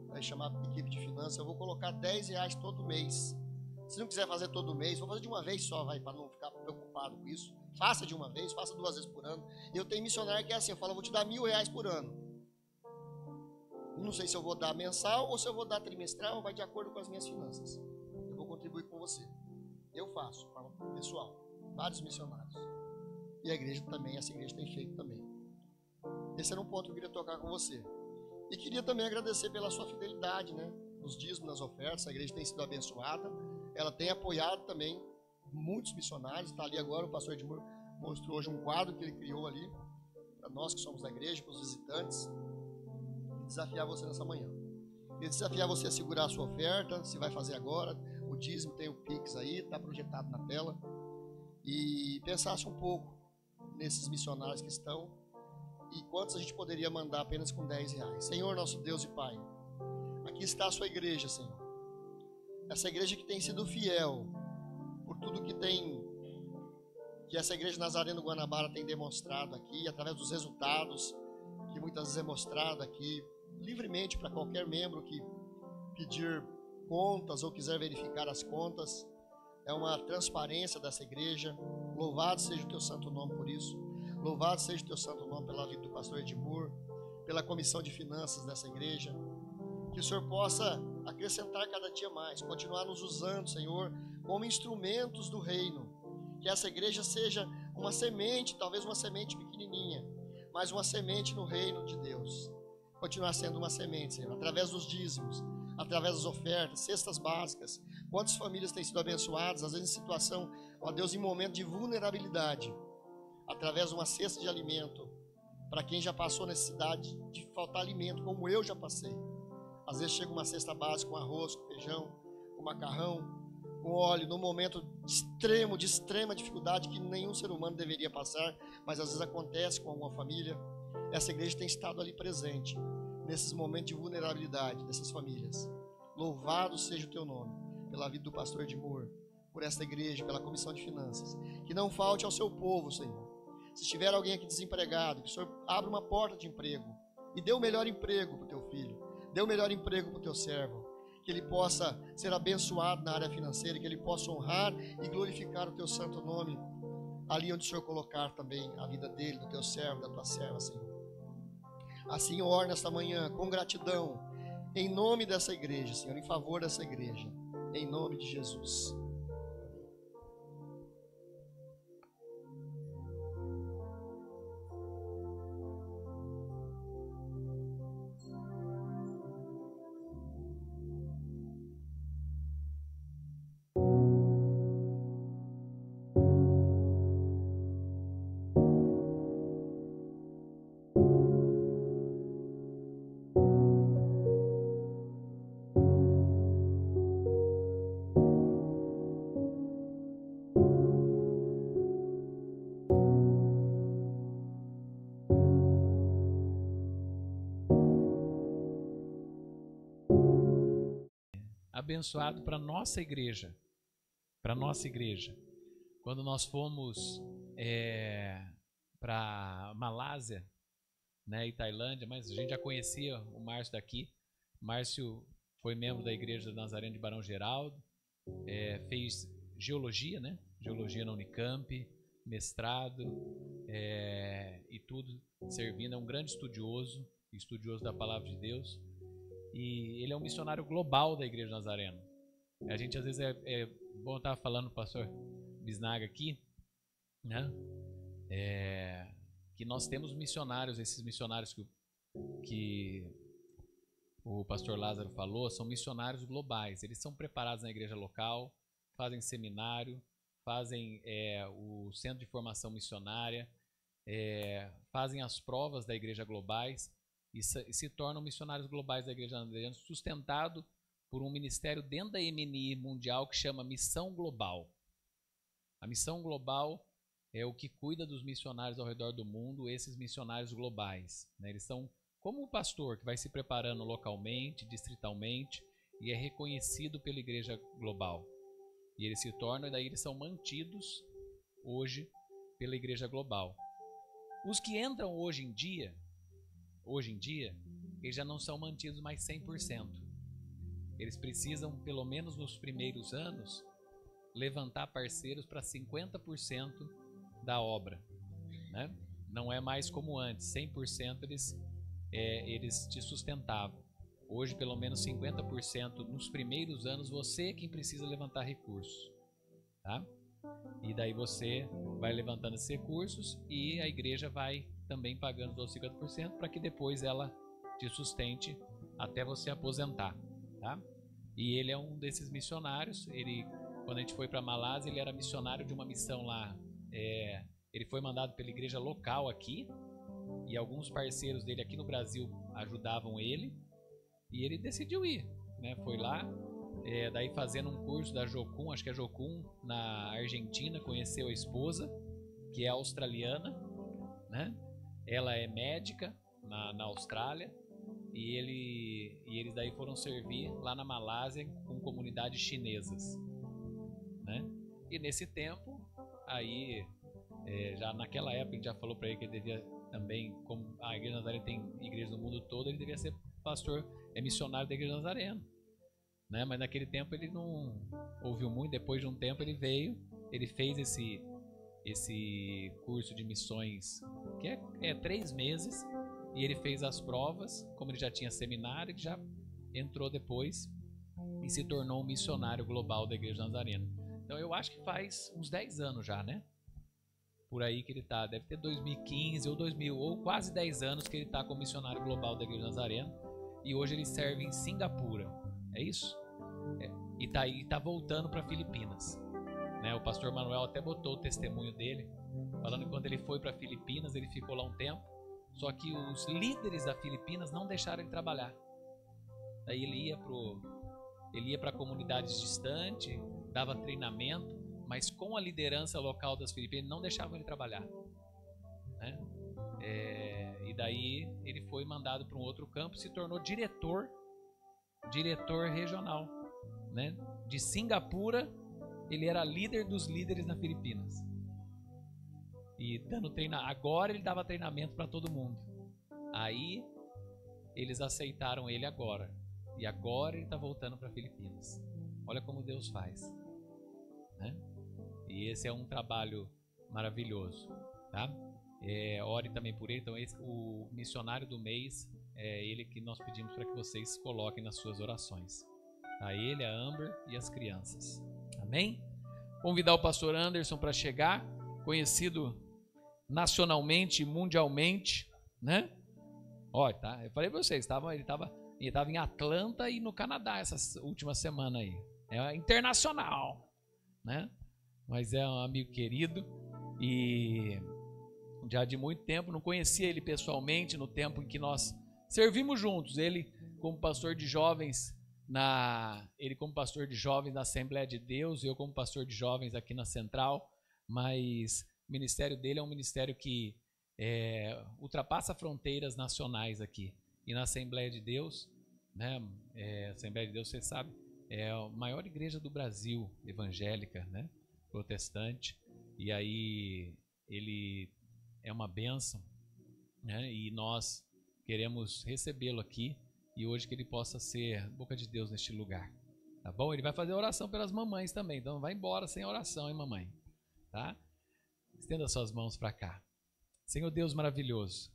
vai chamar a equipe de finanças, eu vou colocar R$10 todo mês. Se não quiser fazer todo mês, vou fazer de uma vez só, vai, para não ficar preocupado com isso. Faça de uma vez, faça 2 vezes por ano. Eu tenho missionário que é assim, eu falo, eu vou te dar R$1.000 por ano. Não sei se eu vou dar mensal ou se eu vou dar trimestral, vai de acordo com as minhas finanças. Eu vou contribuir com você. Eu faço, pessoal, vários missionários. E a igreja também, essa igreja tem feito também. Esse era um ponto que eu queria tocar com você. E queria também agradecer pela sua fidelidade, né? Nos dízimos, nas ofertas, a igreja tem sido abençoada. Ela tem apoiado também muitos missionários. Está ali agora, o pastor Edmur mostrou hoje um quadro que ele criou ali, para nós que somos da igreja, para os visitantes. E desafiar você nessa manhã. E desafiar você a segurar a sua oferta, se vai fazer agora. O dízimo tem o Pix aí, está projetado na tela. E pensasse um pouco nesses missionários que estão e quantos a gente poderia mandar apenas com R$10. Senhor, nosso Deus e Pai, aqui está a sua igreja, Senhor. Essa igreja que tem sido fiel por tudo que essa igreja Nazareno Guanabara tem demonstrado aqui, através dos resultados que muitas vezes é mostrado aqui, livremente para qualquer membro que pedir contas ou quiser verificar as contas. É uma transparência dessa igreja. Louvado seja o teu santo nome por isso. Louvado seja o teu santo nome pela vida do pastor Edmur, pela comissão de finanças dessa igreja. Que o Senhor possa acrescentar cada dia mais, continuar nos usando, Senhor, como instrumentos do reino. Que essa igreja seja uma semente, talvez uma semente pequenininha, mas uma semente no reino de Deus. Continuar sendo uma semente, Senhor, através dos dízimos, através das ofertas, cestas básicas. Quantas famílias têm sido abençoadas, às vezes em situação, ó Deus, em momento de vulnerabilidade, através de uma cesta de alimento, para quem já passou necessidade de faltar alimento, como eu já passei. Às vezes chega uma cesta básica com arroz, com feijão, com macarrão, com óleo, num momento de extrema dificuldade que nenhum ser humano deveria passar, mas às vezes acontece com alguma família. Essa igreja tem estado ali presente, nesses momentos de vulnerabilidade dessas famílias. Louvado seja o teu nome, pela vida do pastor Edmur, por esta igreja, pela comissão de finanças. Que não falte ao seu povo, Senhor. Se estiver alguém aqui desempregado, que o Senhor abra uma porta de emprego e dê o melhor emprego para o teu filho, dê o melhor emprego para o teu servo, que ele possa ser abençoado na área financeira, que ele possa honrar e glorificar o teu santo nome, ali onde o Senhor colocar também a vida dele, do teu servo, da tua serva, Senhor. Assim eu oro nesta manhã com gratidão, em nome dessa igreja, Senhor, em favor dessa igreja, em nome de Jesus. Abençoado para nossa igreja, Quando nós fomos para Malásia, né, e Tailândia, mas a gente já conhecia o Márcio daqui. Márcio foi membro da Igreja Nazareno de Barão Geraldo, fez geologia, né? Geologia na Unicamp, mestrado e tudo servindo. É um grande estudioso da Palavra de Deus. E ele é um missionário global da Igreja Nazareno. A gente às vezes é bom estar falando com o pastor Bisnaga aqui, né? Que nós temos missionários, esses missionários que o pastor Lázaro falou, são missionários globais. Eles são preparados na igreja local, fazem seminário, fazem o centro de formação missionária, fazem as provas da igreja globais e se tornam missionários globais da igreja nazarena, sustentado por um ministério dentro da MNI mundial que chama Missão Global. A Missão Global é o que cuida dos missionários ao redor do mundo, esses missionários globais, né? Eles são como o pastor que vai se preparando localmente, distritalmente, e é reconhecido pela igreja global. E eles se tornam, e daí eles são mantidos hoje pela igreja global. Os que entram hoje em dia, eles já não são mantidos mais 100%. Eles precisam, pelo menos nos primeiros anos, levantar parceiros para 50% da obra, né? Não é mais como antes, 100% eles te sustentavam. Hoje, pelo menos 50% nos primeiros anos, você é quem precisa levantar recursos, tá? E daí você vai levantando esses recursos e a igreja vai também pagando os outros 50% para que depois ela te sustente até você aposentar, tá? E ele é um desses missionários. Quando a gente foi para Malásia, ele era missionário de uma missão lá. Ele foi mandado pela igreja local aqui, e alguns parceiros dele aqui no Brasil ajudavam ele, e ele decidiu ir, né? Foi lá, daí fazendo um curso da Jocum, acho que é Jocum, na Argentina, conheceu a esposa, que é australiana, né? Ela é médica na Austrália, e eles daí foram servir lá na Malásia com comunidades chinesas, né? E nesse tempo, aí, já naquela época, a gente já falou para ele que ele devia também, como a Igreja Nazareno tem igrejas no mundo todo, ele devia ser pastor, missionário da Igreja Nazareno, né? Mas naquele tempo ele não ouviu muito. Depois de um tempo ele veio, ele fez esse curso de missões, que é 3 meses, e ele fez as provas. Como ele já tinha seminário, ele já entrou depois e se tornou um missionário global da Igreja Nazareno. Então eu acho que faz uns 10 anos já, né? Por aí que ele tá, deve ter 2015 ou 2000, ou quase 10 anos que ele tá como missionário global da Igreja Nazareno, e hoje ele serve em Singapura, é isso? E tá voltando para Filipinas, né? O pastor Manuel até botou o testemunho dele, falando que quando ele foi para Filipinas, ele ficou lá um tempo, só que os líderes da Filipinas não deixaram ele trabalhar. Daí ele ia para comunidades distantes, dava treinamento, mas com a liderança local das Filipinas não deixavam ele trabalhar, né? E daí ele foi mandado para um outro campo e se tornou diretor regional, né? De Singapura, ele era líder dos líderes na Filipinas. E dando agora ele dava treinamento para todo mundo. Aí eles aceitaram ele agora. E agora ele está voltando para Filipinas. Olha como Deus faz, né? E esse é um trabalho maravilhoso, tá? ore também por ele. Então, o missionário do mês é ele que nós pedimos para que vocês coloquem nas suas orações. A ele, a Amber e as crianças. Amém? Convidar o pastor Anderson para chegar, conhecido nacionalmente e mundialmente, né? Ó, tá, eu falei para vocês, ele estava em Atlanta e no Canadá essa última semana aí. É internacional, né? Mas é um amigo querido e já de muito tempo, não conhecia ele pessoalmente no tempo em que nós servimos juntos. Ele como pastor de jovens na Assembleia de Deus, eu como pastor de jovens aqui na Central, mas o ministério dele é um ministério que ultrapassa fronteiras nacionais aqui. E na Assembleia de Deus, né, Assembleia de Deus, você sabe, é a maior igreja do Brasil, evangélica, né, protestante, e aí ele é uma bênção, né, e nós queremos recebê-lo aqui, e hoje que ele possa ser boca de Deus neste lugar, tá bom? Ele vai fazer oração pelas mamães também, então não vai embora sem oração, hein, mamãe? Tá? Estenda suas mãos para cá. Senhor Deus maravilhoso,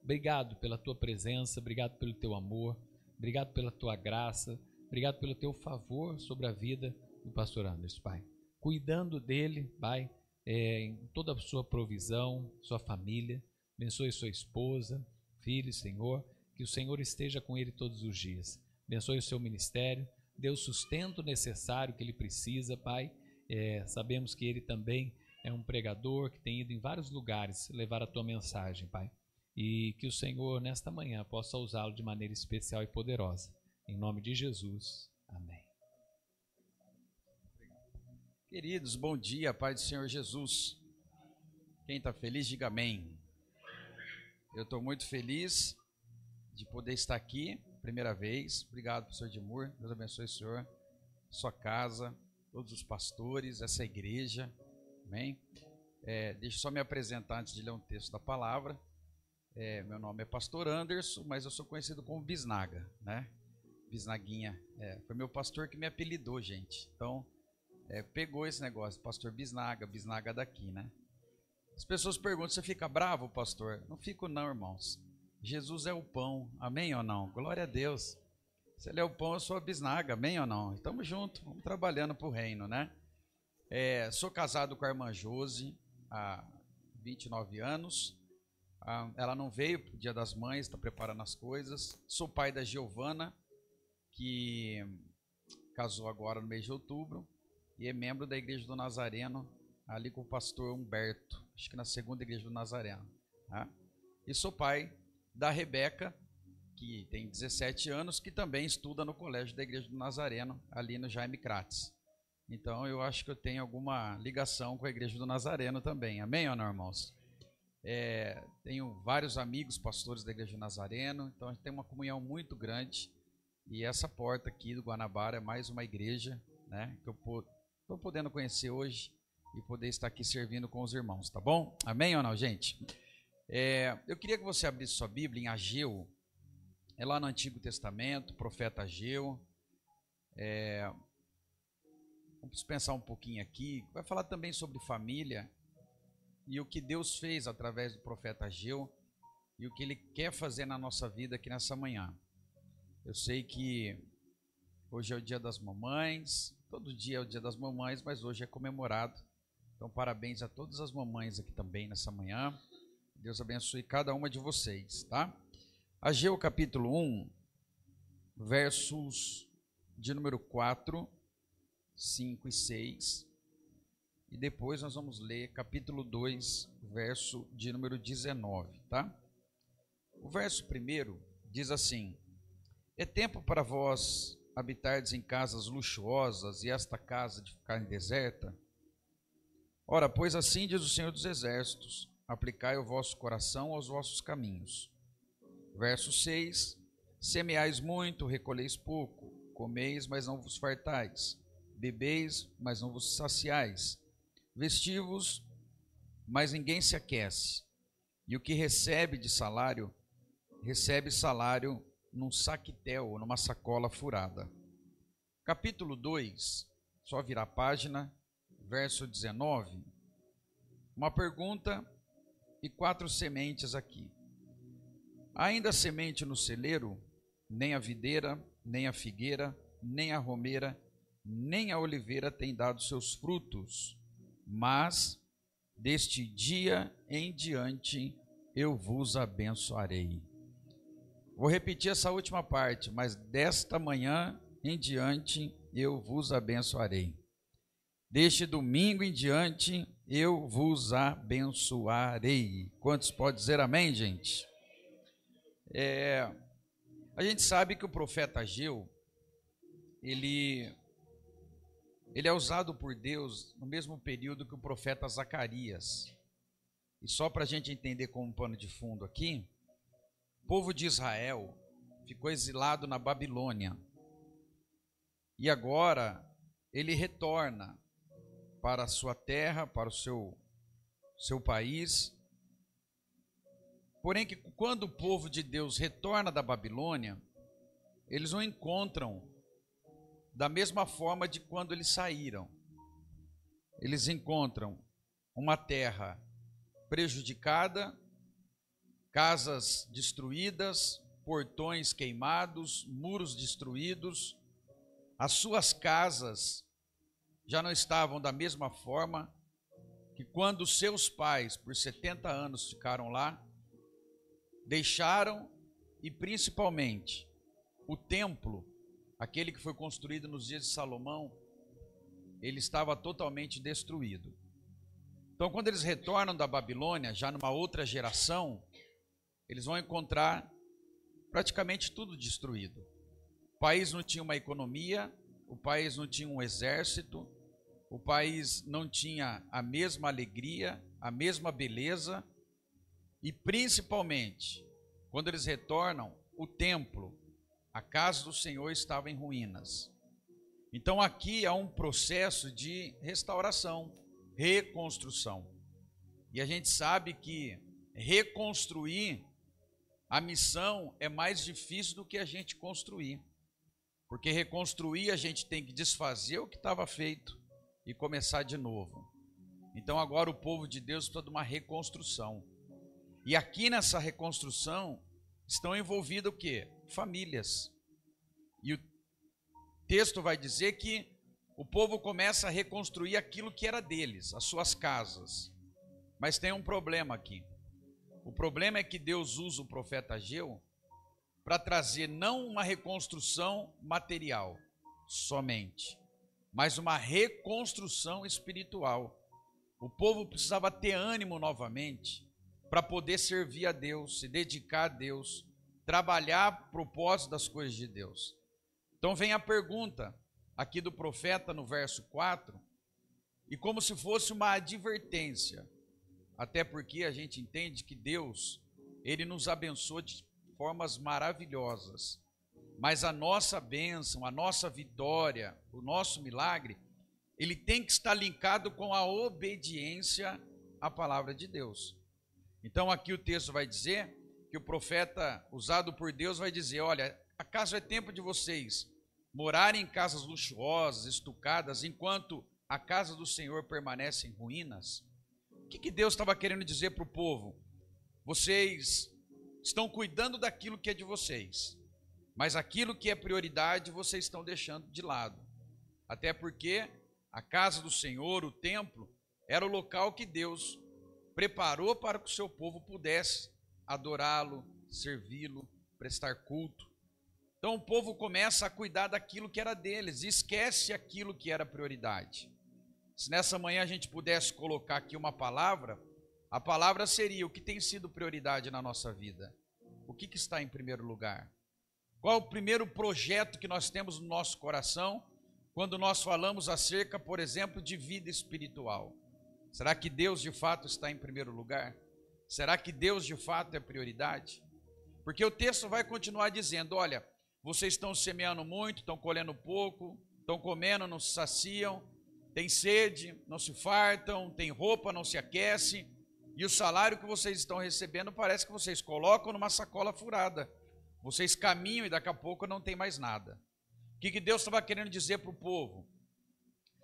obrigado pela tua presença, obrigado pelo teu amor, obrigado pela tua graça, obrigado pelo teu favor sobre a vida do pastor Anderson, Pai. Cuidando dele, Pai, em toda a sua provisão, sua família, abençoe sua esposa, filho, Senhor, que o Senhor esteja com ele todos os dias. Abençoe o seu ministério, dê o sustento necessário que ele precisa, Pai. Sabemos que ele também é um pregador que tem ido em vários lugares levar a tua mensagem, Pai. E que o Senhor, nesta manhã, possa usá-lo de maneira especial e poderosa. Em nome de Jesus. Amém. Queridos, bom dia, Pai do Senhor Jesus. Quem está feliz, diga amém. Eu estou muito feliz de poder estar aqui, primeira vez. Obrigado, professor Edmur. Deus abençoe o senhor, sua casa, todos os pastores, essa igreja. Amém? Deixa eu só me apresentar antes de ler um texto da palavra. Meu nome é pastor Anderson, mas eu sou conhecido como Bisnaga, né? Bisnaguinha. Foi meu pastor que me apelidou, gente. Então, pegou esse negócio, pastor Bisnaga, Bisnaga daqui, né? As pessoas perguntam, você fica bravo, pastor? Não fico não, irmãos. Jesus é o pão, amém ou não? Glória a Deus. Se ele é o pão, eu sou a Bisnaga, amém ou não? Estamos juntos, vamos trabalhando para o reino, né? Sou casado com a irmã Josi há 29 anos. Ela não veio para o Dia das Mães, está preparando as coisas. Sou pai da Giovana, que casou agora no mês de outubro, e é membro da Igreja do Nazareno, ali com o pastor Humberto, acho que na segunda Igreja do Nazareno. Tá? E sou pai da Rebeca, que tem 17 anos, que também estuda no colégio da Igreja do Nazareno, ali no Jaime Crates. Então eu acho que eu tenho alguma ligação com a Igreja do Nazareno também, amém ou não, irmãos? Tenho vários amigos pastores da Igreja do Nazareno, então a gente tem uma comunhão muito grande, e essa porta aqui do Guanabara é mais uma igreja, né, que eu estou podendo conhecer hoje e poder estar aqui servindo com os irmãos, tá bom? Amém ou não, gente? Eu queria que você abrisse sua Bíblia em Ageu, lá no Antigo Testamento, profeta Ageu. Vamos pensar um pouquinho aqui, vai falar também sobre família e o que Deus fez através do profeta Ageu e o que Ele quer fazer na nossa vida aqui nessa manhã. Eu sei que hoje é o Dia das Mamães, todo dia é o Dia das Mamães, mas hoje é comemorado. Então, parabéns a todas as mamães aqui também nessa manhã. Deus abençoe cada uma de vocês, tá? Ageu capítulo 1, versos de número 4, 5 e 6. E depois nós vamos ler capítulo 2, verso de número 19, tá? O verso primeiro diz assim: é tempo para vós habitardes em casas luxuosas e esta casa de ficar deserta? Ora, pois assim diz o Senhor dos Exércitos: aplicai o vosso coração aos vossos caminhos. Verso 6: semeais muito, recolheis pouco, comeis, mas não vos fartais, bebeis, mas não vos saciais, vestivos, mas ninguém se aquece, e o que recebe de salário, recebe salário num saquetel ou numa sacola furada. Capítulo 2, só virar a página, verso 19, uma pergunta e 4 sementes aqui. Ainda a semente no celeiro, nem a videira, nem a figueira, nem a romeira, nem a oliveira tem dado seus frutos, mas deste dia em diante eu vos abençoarei. Vou repetir essa última parte, mas desta manhã em diante eu vos abençoarei. Deste domingo em diante eu vos abençoarei. Quantos podem dizer amém, gente? A gente sabe que o profeta Ageu, ele é usado por Deus no mesmo período que o profeta Zacarias. E só para a gente entender como pano de fundo aqui, o povo de Israel ficou exilado na Babilônia. E agora ele retorna para a sua terra, para o seu país. Porém, que quando o povo de Deus retorna da Babilônia, eles não encontram da mesma forma de quando eles saíram. Eles encontram uma terra prejudicada, casas destruídas, portões queimados, muros destruídos. As suas casas já não estavam da mesma forma que quando seus pais, por 70 anos, ficaram lá, deixaram, e principalmente o templo, aquele que foi construído nos dias de Salomão, ele estava totalmente destruído. Então, quando eles retornam da Babilônia, já numa outra geração, eles vão encontrar praticamente tudo destruído. O país não tinha uma economia, o país não tinha um exército, o país não tinha a mesma alegria, a mesma beleza, e principalmente, quando eles retornam, o templo, a casa do Senhor estava em ruínas. Então aqui há um processo de restauração, reconstrução. E a gente sabe que reconstruir, a missão é mais difícil do que a gente construir. Porque reconstruir a gente tem que desfazer o que estava feito e começar de novo. Então agora o povo de Deus precisa de uma reconstrução. E aqui nessa reconstrução estão envolvidas o quê? Famílias. E o texto vai dizer que o povo começa a reconstruir aquilo que era deles, as suas casas. Mas tem um problema aqui. O problema é que Deus usa o profeta Ageu para trazer não uma reconstrução material somente, mas uma reconstrução espiritual. O povo precisava ter ânimo novamente para poder servir a Deus, se dedicar a Deus, trabalhar a propósito das coisas de Deus. Então vem a pergunta aqui do profeta no verso 4, e como se fosse uma advertência, até porque a gente entende que Deus, Ele nos abençoa de formas maravilhosas, mas a nossa bênção, a nossa vitória, o nosso milagre, ele tem que estar linkado com a obediência à palavra de Deus. Então aqui o texto vai dizer que o profeta usado por Deus vai dizer, olha, acaso é tempo de vocês morarem em casas luxuosas, estucadas, enquanto a casa do Senhor permanece em ruínas? O que Deus estava querendo dizer para o povo? Vocês estão cuidando daquilo que é de vocês, mas aquilo que é prioridade vocês estão deixando de lado. Até porque a casa do Senhor, o templo, era o local que Deus preparou para que o seu povo pudesse adorá-lo, servi-lo, prestar culto. Então o povo começa a cuidar daquilo que era deles e esquece aquilo que era prioridade. Se nessa manhã a gente pudesse colocar aqui uma palavra, a palavra seria o que tem sido prioridade na nossa vida. O que está em primeiro lugar? Qual é o primeiro projeto que nós temos no nosso coração quando nós falamos acerca, por exemplo, de vida espiritual? Será que Deus de fato está em primeiro lugar? Será que Deus de fato é prioridade? Porque o texto vai continuar dizendo, olha, vocês estão semeando muito, estão colhendo pouco, estão comendo, não se saciam, têm sede, não se fartam, têm roupa, não se aquece, e o salário que vocês estão recebendo parece que vocês colocam numa sacola furada. Vocês caminham e daqui a pouco não tem mais nada. O que Deus estava querendo dizer para o povo?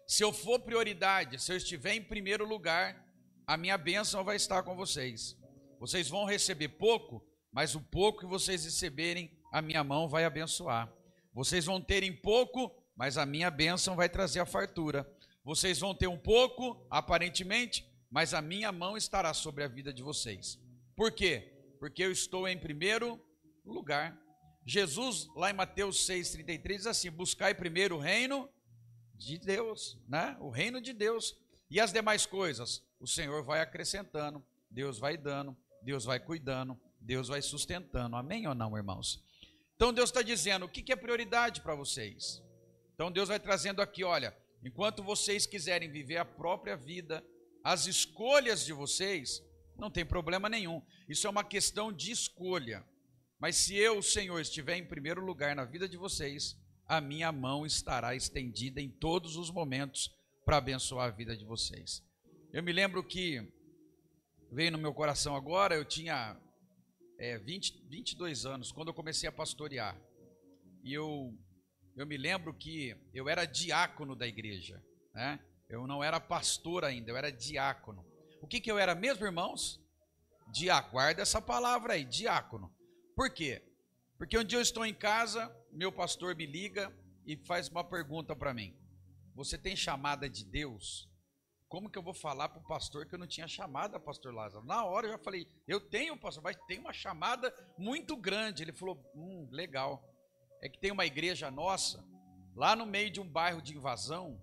Se eu for prioridade, se eu estiver em primeiro lugar, a minha bênção vai estar com vocês. Vocês vão receber pouco, mas o pouco que vocês receberem, a minha mão vai abençoar. Vocês vão terem pouco, mas a minha bênção vai trazer a fartura. Vocês vão ter um pouco, aparentemente, mas a minha mão estará sobre a vida de vocês. Por quê? Porque eu estou em primeiro lugar. Jesus, lá em Mateus 6,33, diz assim: buscai primeiro o reino de Deus, né? O reino de Deus. E as demais coisas, o Senhor vai acrescentando, Deus vai dando, Deus vai cuidando, Deus vai sustentando. Amém ou não, irmãos? Então Deus está dizendo, o que é prioridade para vocês? Então Deus vai trazendo aqui, olha, enquanto vocês quiserem viver a própria vida, as escolhas de vocês, não tem problema nenhum. Isso é uma questão de escolha. Mas se eu, o Senhor, estiver em primeiro lugar na vida de vocês, a minha mão estará estendida em todos os momentos para abençoar a vida de vocês. Eu me lembro que veio no meu coração agora, eu tinha 22 anos, quando eu comecei a pastorear. E eu me lembro que eu era diácono da igreja, né? Eu não era pastor ainda, eu era diácono. O que eu era mesmo, irmãos? Diácono. Guarda essa palavra aí, diácono. Por quê? Porque um dia eu estou em casa, meu pastor me liga e faz uma pergunta para mim. Você tem chamada de Deus? Como que eu vou falar para o pastor que eu não tinha chamada, pastor Lázaro? Na hora eu já falei, eu tenho, pastor, mas tem uma chamada muito grande. Ele falou, legal. É que tem uma igreja nossa, lá no meio de um bairro de invasão,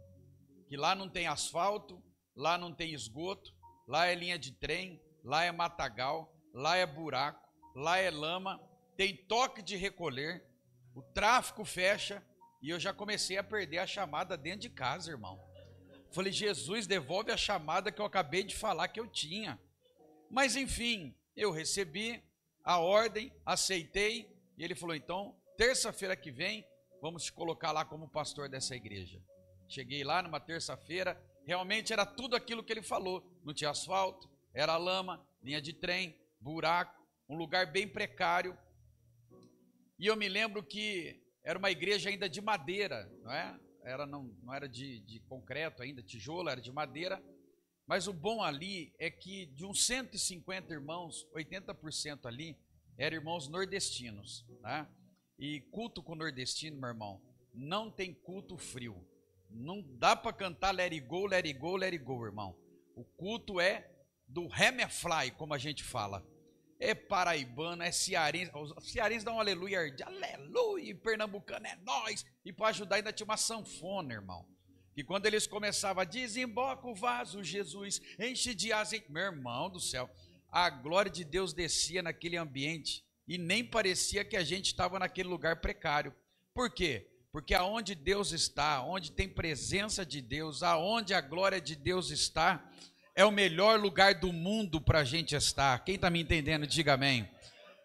que lá não tem asfalto, lá não tem esgoto, lá é linha de trem, lá é matagal, lá é buraco, lá é lama, tem toque de recolher, o tráfico fecha, e eu já comecei a perder a chamada dentro de casa, irmão. Falei, Jesus, devolve a chamada que eu acabei de falar que eu tinha. Mas enfim, eu recebi a ordem, aceitei, e ele falou, então, terça-feira que vem, vamos te colocar lá como pastor dessa igreja. Cheguei lá numa terça-feira, realmente era tudo aquilo que ele falou. Não tinha asfalto, era lama, linha de trem, buraco, um lugar bem precário. E eu me lembro que era uma igreja ainda de madeira, não é? Não era de concreto ainda, tijolo, era de madeira. Mas o bom ali é que de uns 150 irmãos, 80% ali eram irmãos nordestinos, né? E culto com nordestino, meu irmão, não tem culto frio. Não dá para cantar let it go, let it go, let it go, irmão. O culto é do Hammerfly, como a gente fala. É paraibano, é cearense. Os cearenses dão um aleluia, aleluia, e pernambucano é nós. E para ajudar ainda tinha uma sanfona, irmão. E quando eles começavam, desemboca o vaso, Jesus, enche de azeite. Meu irmão do céu, a glória de Deus descia naquele ambiente e nem parecia que a gente estava naquele lugar precário. Por quê? Porque aonde Deus está, onde tem presença de Deus, aonde a glória de Deus está, é o melhor lugar do mundo para a gente estar. Quem está me entendendo, diga amém.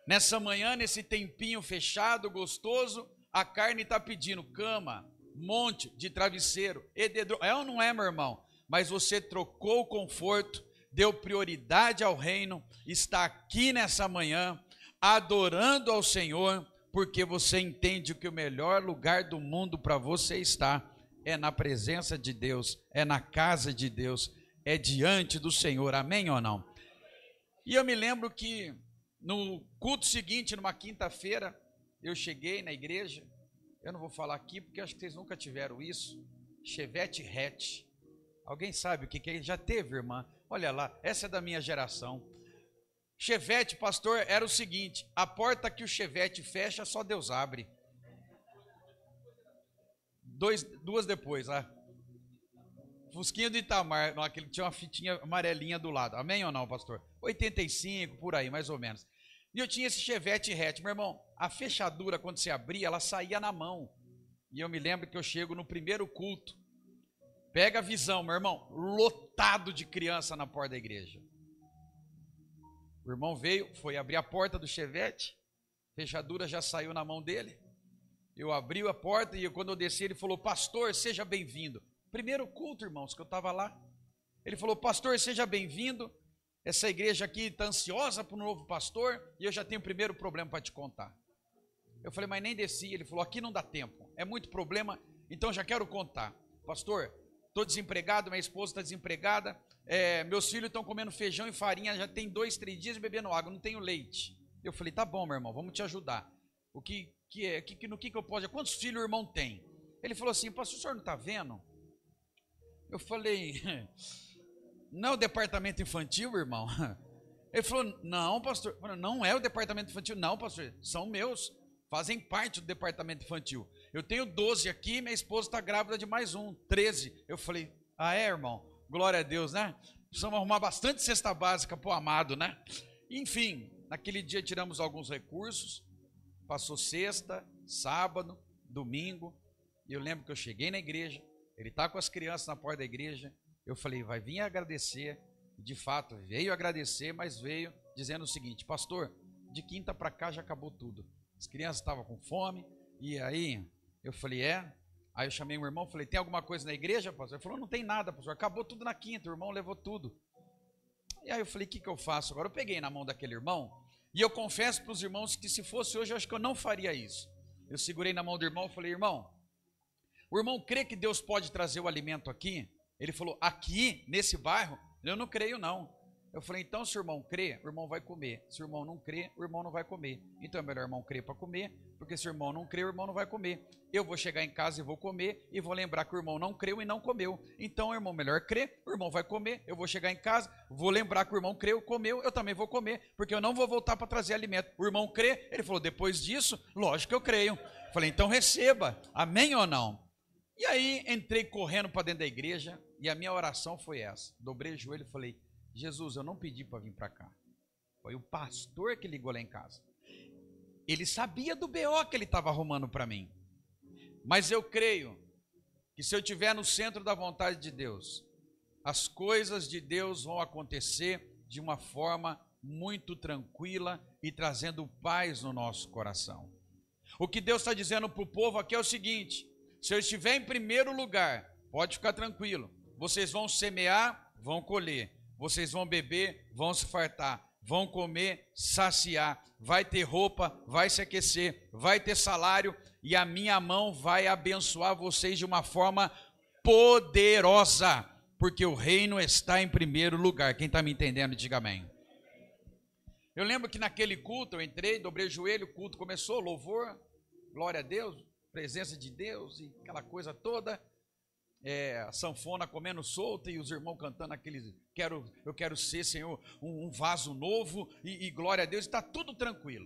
Nessa manhã, nesse tempinho fechado, gostoso, a carne está pedindo cama, monte de travesseiro, edredom. É ou não é, meu irmão? Mas você trocou o conforto, deu prioridade ao reino, está aqui nessa manhã, adorando ao Senhor, porque você entende que o melhor lugar do mundo para você estar é na presença de Deus, é na casa de Deus, é diante do Senhor, amém ou não? E eu me lembro que no culto seguinte, numa quinta-feira, eu cheguei na igreja, eu não vou falar aqui porque acho que vocês nunca tiveram isso, Chevette hatch. Alguém sabe o que é? Já teve, irmã? Olha lá, essa é da minha geração. Chevette, pastor, era o seguinte, a porta que o Chevette fecha, só Deus abre. Duas depois, Fusquinha do Itamar, não, aquele que tinha uma fitinha amarelinha do lado. Amém ou não, pastor? 85, por aí, mais ou menos. E eu tinha esse Chevette hatch. Meu irmão, a fechadura, quando você abria, ela saía na mão. E eu me lembro que eu chego no primeiro culto. Pega a visão, meu irmão, lotado de criança na porta da igreja. O irmão veio, foi abrir a porta do Chevette. Fechadura já saiu na mão dele. Eu abri a porta e quando eu desci, ele falou, pastor, seja bem-vindo. Primeiro culto, irmãos, que eu estava lá. Ele falou, pastor, seja bem-vindo. Essa igreja aqui está ansiosa para o novo pastor e eu já tenho o primeiro problema para te contar. Eu falei, mas nem desci. Ele falou, aqui não dá tempo, é muito problema, então já quero contar. Pastor, estou desempregado, minha esposa está desempregada, meus filhos estão comendo feijão e farinha, já tem 2, 3 dias bebendo água, não tenho leite. Eu falei, tá bom, meu irmão, vamos te ajudar. No que eu posso? Quantos filhos o irmão tem? Ele falou assim, pastor, o senhor não está vendo? Eu falei, não é o departamento infantil, irmão? Ele falou, não, pastor, não é o departamento infantil, não, pastor, são meus, fazem parte do departamento infantil. Eu tenho 12 aqui, minha esposa está grávida de mais 13. Eu falei, irmão, glória a Deus, né? Precisamos arrumar bastante cesta básica para o amado, né? Enfim, naquele dia tiramos alguns recursos, passou sexta, sábado, domingo, e eu lembro que eu cheguei na igreja, ele está com as crianças na porta da igreja, eu falei, vai vir agradecer. De fato, veio agradecer, mas veio dizendo o seguinte, pastor, de quinta para cá já acabou tudo. As crianças estavam com fome, e aí eu falei, Aí eu chamei um irmão, falei, tem alguma coisa na igreja, pastor? Ele falou, não tem nada, pastor, acabou tudo na quinta, o irmão levou tudo. E aí eu falei, o que eu faço agora? Eu peguei na mão daquele irmão, e eu confesso para os irmãos que se fosse hoje, eu acho que eu não faria isso. Eu segurei na mão do irmão e falei, irmão, o irmão crê que Deus pode trazer o alimento aqui? Ele falou, aqui, nesse bairro? Eu não creio, não. Eu falei, então se o irmão crê, o irmão vai comer. Se o irmão não crê, o irmão não vai comer. Então é melhor o irmão crer para comer, porque se o irmão não crê, o irmão não vai comer. Eu vou chegar em casa e vou comer, e vou lembrar que o irmão não creu e não comeu. Então o irmão melhor crer, o irmão vai comer, eu vou chegar em casa, vou lembrar que o irmão creu, comeu, eu também vou comer, porque eu não vou voltar para trazer alimento. O irmão crê, ele falou, depois disso, lógico que eu creio. Eu falei, então receba, amém ou não? E aí entrei correndo para dentro da igreja, e a minha oração foi essa. Dobrei o joelho e falei, Jesus, eu não pedi para vir para cá. Foi o pastor que ligou lá em casa. Ele sabia do BO que ele estava arrumando para mim. Mas eu creio que se eu estiver no centro da vontade de Deus, as coisas de Deus vão acontecer de uma forma muito tranquila e trazendo paz no nosso coração. O que Deus está dizendo para o povo aqui é o seguinte, se eu estiver em primeiro lugar, pode ficar tranquilo, vocês vão semear, vão colher. Vocês vão beber, vão se fartar, vão comer, saciar, vai ter roupa, vai se aquecer, vai ter salário e a minha mão vai abençoar vocês de uma forma poderosa, porque o reino está em primeiro lugar. Quem está me entendendo, diga amém. Eu lembro que naquele culto eu entrei, dobrei o joelho, o culto começou, louvor, glória a Deus, presença de Deus e aquela coisa toda. A sanfona comendo solta e os irmãos cantando aqueles, eu quero ser, Senhor, um vaso novo e glória a Deus, está tudo tranquilo.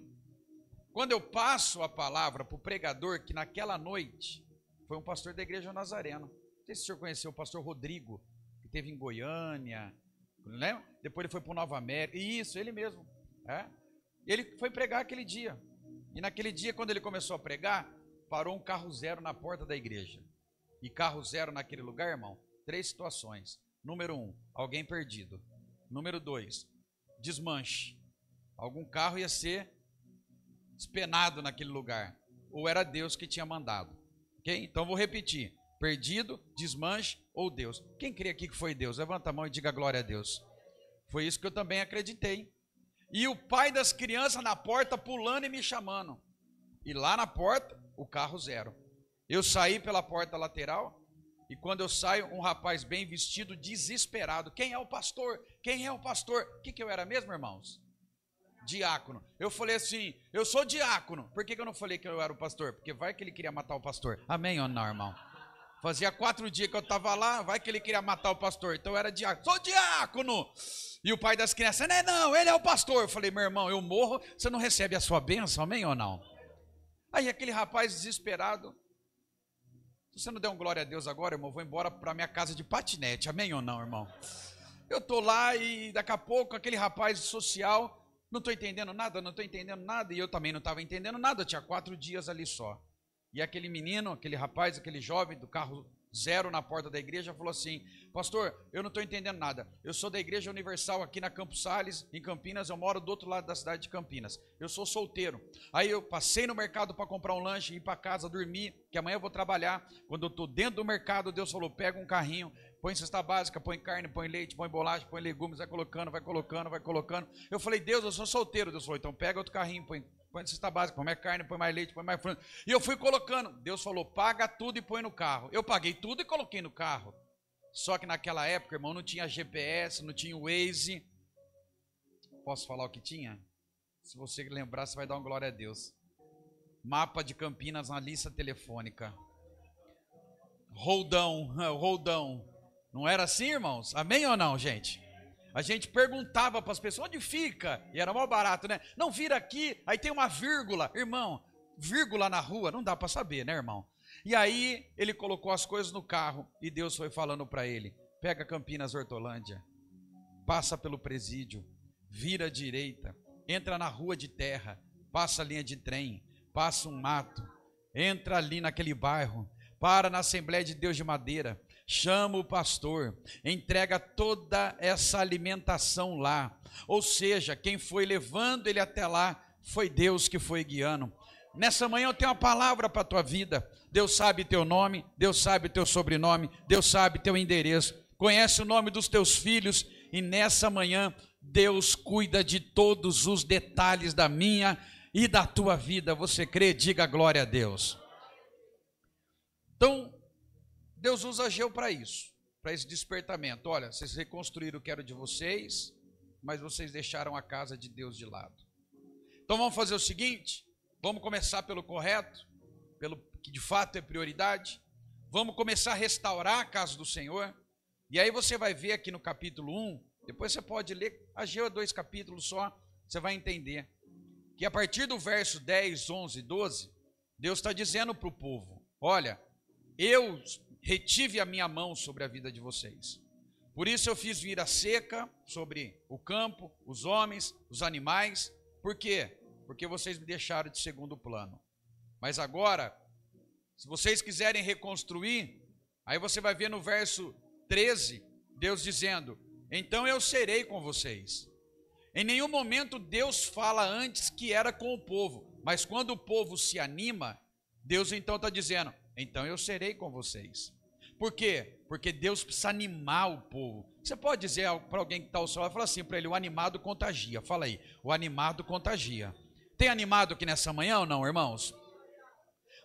Quando eu passo a palavra para o pregador, que naquela noite foi um pastor da igreja Nazareno, não sei se o senhor conheceu o pastor Rodrigo, que teve em Goiânia, lembra? Depois ele foi para o Nova América, isso, ele mesmo, ele foi pregar aquele dia, e naquele dia quando ele começou a pregar, parou um carro zero na porta da igreja. E carro zero naquele lugar, irmão, 3 situações. Número 1, alguém perdido. Número 2, desmanche. Algum carro ia ser despenado naquele lugar. Ou era Deus que tinha mandado. Ok? Então vou repetir. Perdido, desmanche ou Deus. Quem crê aqui que foi Deus? Levanta a mão e diga glória a Deus. Foi isso que eu também acreditei. E o pai das crianças na porta pulando e me chamando. E lá na porta, o carro zero. Eu saí pela porta lateral e quando eu saio, um rapaz bem vestido, desesperado. Quem é o pastor? Quem é o pastor? O que eu era mesmo, irmãos? Diácono. Eu falei assim, eu sou diácono. Por que eu não falei que eu era o pastor? Porque vai que ele queria matar o pastor. Amém ou não, irmão? Fazia 4 dias que eu estava lá, vai que ele queria matar o pastor. Então eu era diácono. Sou diácono! E o pai das crianças, não, ele é o pastor. Eu falei, meu irmão, eu morro, você não recebe a sua bênção, amém ou não? Aí aquele rapaz desesperado, se você não der um glória a Deus agora, irmão, eu vou embora para minha casa de patinete, amém ou não, irmão? Eu estou lá e daqui a pouco aquele rapaz social, não estou entendendo nada, e eu também não estava entendendo nada, eu tinha 4 dias ali só. E aquele menino, aquele rapaz, aquele jovem do carro zero na porta da igreja falou assim, pastor, eu não estou entendendo nada, eu sou da Igreja Universal aqui na Campos Sales, em Campinas, eu moro do outro lado da cidade de Campinas, eu sou solteiro, aí eu passei no mercado para comprar um lanche, ir para casa, dormir, que amanhã eu vou trabalhar, quando eu estou dentro do mercado, Deus falou, pega um carrinho, põe cesta básica, põe carne, põe leite, põe bolacha, põe legumes, vai colocando, eu falei, Deus, eu sou solteiro, Deus falou, então pega outro carrinho, põe cesta básica, põe mais carne, põe mais leite, põe mais frango. E eu fui colocando. Deus falou, paga tudo e põe no carro. Eu paguei tudo e coloquei no carro. Só que naquela época, irmão, não tinha GPS, não tinha Waze. Posso falar o que tinha? Se você lembrar, você vai dar uma glória a Deus. Mapa de Campinas na lista telefônica. Roldão. Não era assim, irmãos? Amém ou não, gente? A gente perguntava para as pessoas, onde fica? E era mal barato, né? Não, vira aqui, aí tem uma vírgula. Irmão, vírgula na rua, não dá para saber, né, irmão? E aí, ele colocou as coisas no carro e Deus foi falando para ele, pega Campinas Hortolândia, passa pelo presídio, vira à direita, entra na rua de terra, passa a linha de trem, passa um mato, entra ali naquele bairro, para na Assembleia de Deus de Madeira, chama o pastor, entrega toda essa alimentação lá. Ou seja, quem foi levando ele até lá foi Deus que foi guiando. Nessa manhã eu tenho uma palavra para a tua vida. Deus sabe teu nome, Deus sabe teu sobrenome, Deus sabe teu endereço, conhece o nome dos teus filhos, e nessa manhã Deus cuida de todos os detalhes da minha e da tua vida. Você crê? Diga glória a Deus. Então, Deus usa Ageu para isso, para esse despertamento. Olha, vocês reconstruíram o que era de vocês, mas vocês deixaram a casa de Deus de lado. Então vamos fazer o seguinte, vamos começar pelo correto, pelo que de fato é prioridade. Vamos começar a restaurar a casa do Senhor. E aí você vai ver aqui no capítulo 1, depois você pode ler, Ageu é 2 capítulos só, você vai entender. Que a partir do verso 10, 11 e 12, Deus está dizendo para o povo, olha, eu retive a minha mão sobre a vida de vocês. Por isso eu fiz vir a seca sobre o campo, os homens, os animais. Por quê? Porque vocês me deixaram de segundo plano. Mas agora, se vocês quiserem reconstruir, aí você vai ver no verso 13, Deus dizendo, então eu serei com vocês. Em nenhum momento Deus fala antes que era com o povo, mas quando o povo se anima, Deus então está dizendo, então eu serei com vocês. Por quê? Porque Deus precisa animar o povo. Você pode dizer para alguém que está ao seu lado, fala assim para ele, o animado contagia. Fala aí, o animado contagia. Tem animado aqui nessa manhã ou não, irmãos?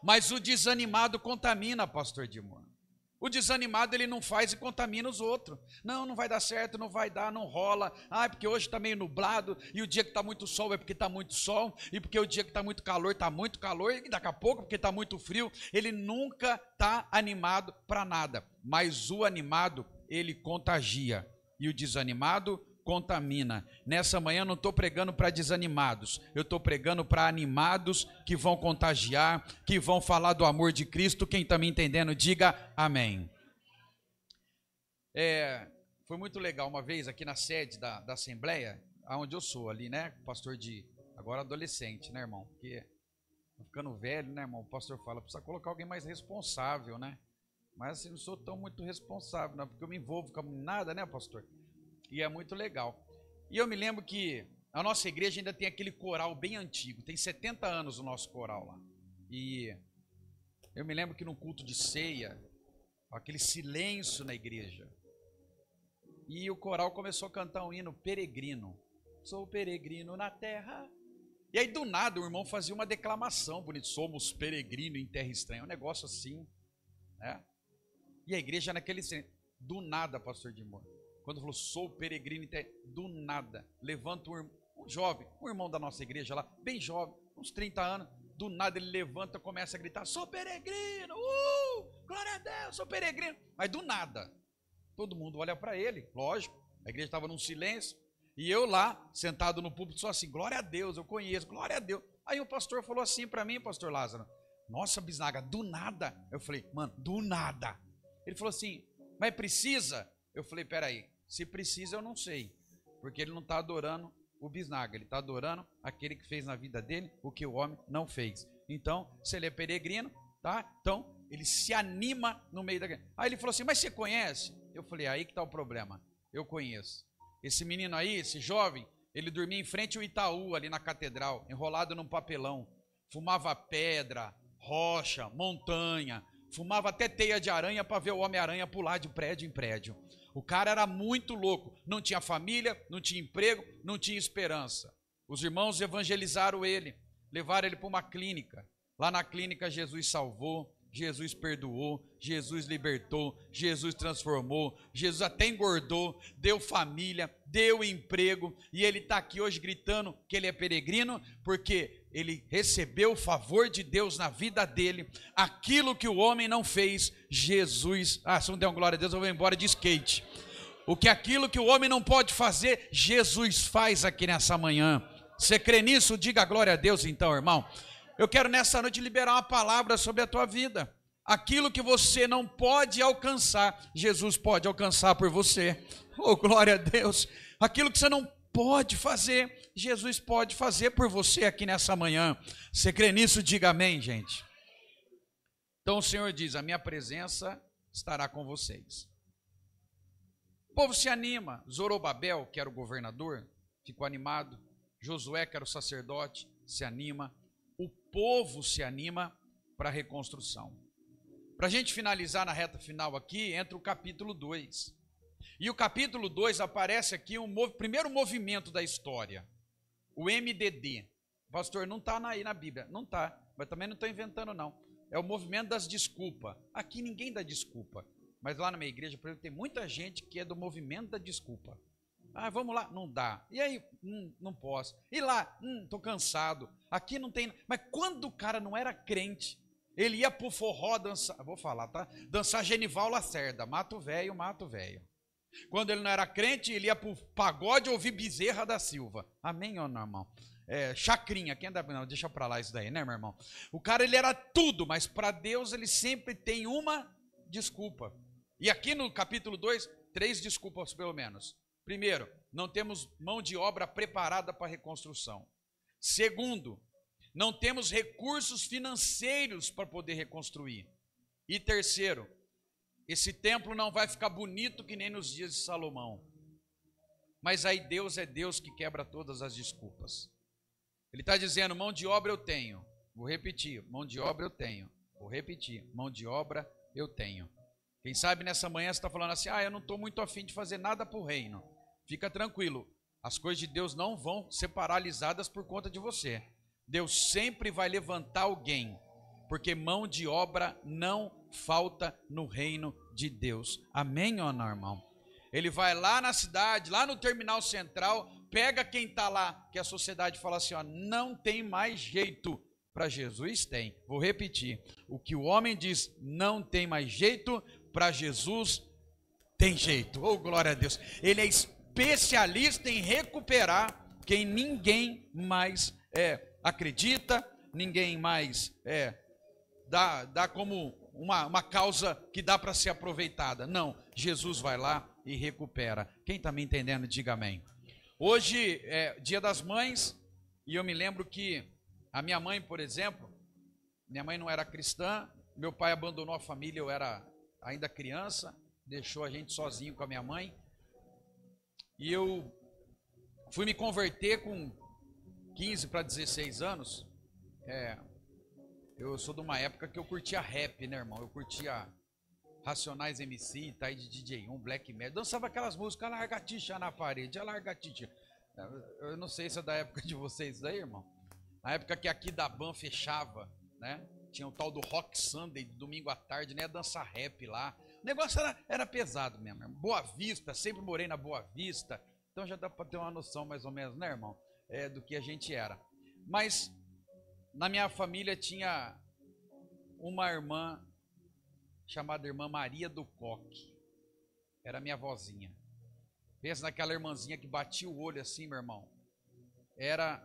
Mas o desanimado contamina, pastor Dimor. O desanimado ele não faz e contamina os outros. Não vai dar certo, não vai dar, não rola. É porque hoje está meio nublado, e o dia que está muito sol é porque está muito sol, e porque o dia que está muito calor, e daqui a pouco porque está muito frio. Ele nunca está animado para nada. Mas o animado, ele contagia, e o desanimado contamina. Nessa manhã eu não estou pregando para desanimados, eu estou pregando para animados que vão contagiar, que vão falar do amor de Cristo. Quem está me entendendo, diga amém. Foi muito legal uma vez aqui na sede da Assembleia, onde eu sou ali, né, pastor agora adolescente, né, irmão, porque ficando velho, né, irmão, o pastor fala, precisa colocar alguém mais responsável, né, mas assim, não sou tão muito responsável, não, porque eu me envolvo com nada, né, pastor? E é muito legal. E eu me lembro que a nossa igreja ainda tem aquele coral bem antigo. Tem 70 anos o nosso coral lá. E eu me lembro que no culto de ceia, aquele silêncio na igreja. E o coral começou a cantar um hino peregrino. Sou peregrino na terra. E aí do nada o irmão fazia uma declamação bonita. Somos peregrino em terra estranha. Um negócio assim, né? E a igreja naquele silêncio. Do nada, pastor Dimor. Quando falou, sou peregrino, do nada, levanta um jovem, um irmão da nossa igreja lá, bem jovem, uns 30 anos, do nada ele levanta e começa a gritar, sou peregrino, glória a Deus, sou peregrino. Mas do nada, todo mundo olha para ele, lógico, a igreja estava num silêncio, e eu lá, sentado no púlpito, só assim, glória a Deus, eu conheço, glória a Deus. Aí o pastor falou assim para mim, pastor Lázaro, nossa, bisnaga, do nada. Eu falei, mano, do nada. Ele falou assim, mas precisa? Eu falei, peraí. Se precisa, eu não sei, porque ele não está adorando o bisnaga, ele está adorando aquele que fez na vida dele o que o homem não fez. Então, se ele é peregrino, tá? Então, ele se anima no meio da... Aí ele falou assim, mas você conhece? Eu falei, aí que está o problema, eu conheço. Esse menino aí, esse jovem, ele dormia em frente ao Itaú, ali na catedral, enrolado num papelão, fumava pedra, rocha, montanha, fumava até teia de aranha para ver o Homem-Aranha pular de prédio em prédio. O cara era muito louco, não tinha família, não tinha emprego, não tinha esperança. Os irmãos evangelizaram ele, levaram ele para uma clínica. Lá na clínica Jesus salvou, Jesus perdoou, Jesus libertou, Jesus transformou, Jesus até engordou, deu família, deu emprego, e ele está aqui hoje gritando que ele é peregrino, porque ele recebeu o favor de Deus na vida dele, aquilo que o homem não fez, Jesus, se não der uma glória a Deus eu vou embora de skate, aquilo que o homem não pode fazer, Jesus faz aqui nessa manhã. Você crê nisso? Diga glória a Deus então, irmão. Eu quero nessa noite liberar uma palavra sobre a tua vida. Aquilo que você não pode alcançar, Jesus pode alcançar por você. Oh, glória a Deus. Aquilo que você não pode fazer, Jesus pode fazer por você aqui nessa manhã. Você crê nisso? Diga amém, gente. Então o Senhor diz, a minha presença estará com vocês. O povo se anima. Zorobabel, que era o governador, ficou animado. Josué, que era o sacerdote, se anima. O povo se anima para a reconstrução. Para a gente finalizar na reta final aqui, entra o capítulo 2. E o capítulo 2 aparece aqui primeiro movimento da história. O MDD. Pastor, não está aí na Bíblia. Não está, mas também não estou inventando não. É o movimento das desculpas. Aqui ninguém dá desculpa. Mas lá na minha igreja, por exemplo, tem muita gente que é do movimento da desculpa. Vamos lá, não dá. E aí, não posso. E lá, estou cansado. Aqui não tem. Mas quando o cara não era crente, ele ia pro forró dançar. Vou falar, tá? Dançar Genival Lacerda. Mato velho, mato velho. Quando ele não era crente, ele ia pro pagode ouvir Bezerra da Silva. Amém ou não, irmão? Chacrinha. Quem dá? Não, deixa pra lá isso daí, né, meu irmão? O cara, ele era tudo, mas para Deus ele sempre tem uma desculpa. E aqui no capítulo 2, 3 desculpas pelo menos. Primeiro, não temos mão de obra preparada para a reconstrução. Segundo, não temos recursos financeiros para poder reconstruir. E terceiro, esse templo não vai ficar bonito que nem nos dias de Salomão. Mas aí Deus é Deus que quebra todas as desculpas. Ele está dizendo, mão de obra eu tenho. Vou repetir, mão de obra eu tenho. Vou repetir, mão de obra eu tenho. Quem sabe nessa manhã você está falando assim, eu não estou muito afim de fazer nada para o reino. Fica tranquilo, as coisas de Deus não vão ser paralisadas por conta de você. Deus sempre vai levantar alguém, porque mão de obra não falta no reino de Deus. Amém ou não, irmão? Ele vai lá na cidade, lá no terminal central, pega quem está lá, que a sociedade fala assim, não tem mais jeito. Para Jesus tem. Vou repetir, o que o homem diz não tem mais jeito, para Jesus tem jeito. Oh, glória a Deus. Ele é especialista em recuperar quem ninguém mais acredita, ninguém mais dá como uma causa que dá para ser aproveitada. Não, Jesus vai lá e recupera. Quem está me entendendo, diga amém. Hoje é Dia das Mães e eu me lembro que a minha mãe, por exemplo, minha mãe não era cristã, meu pai abandonou a família, eu era ainda criança, deixou a gente sozinho com a minha mãe. E eu fui me converter com 15 para 16 anos. Eu sou de uma época que eu curtia rap, né, irmão? Eu curtia Racionais MC, Taí de DJ1, Black Metal. Dançava aquelas músicas, a largatixa na parede, a largatixa. Eu não sei se é da época de vocês aí, irmão. Na época que aqui da Ban fechava, né? Tinha o tal do Rock Sunday, domingo à tarde, né? Dançar rap lá. O negócio era pesado mesmo. Boa Vista, sempre morei na Boa Vista. Então já dá para ter uma noção mais ou menos, né, irmão? Do que a gente era. Mas na minha família tinha uma irmã chamada irmã Maria do Coque. Era minha vozinha. Pensa naquela irmãzinha que batia o olho assim, meu irmão. Era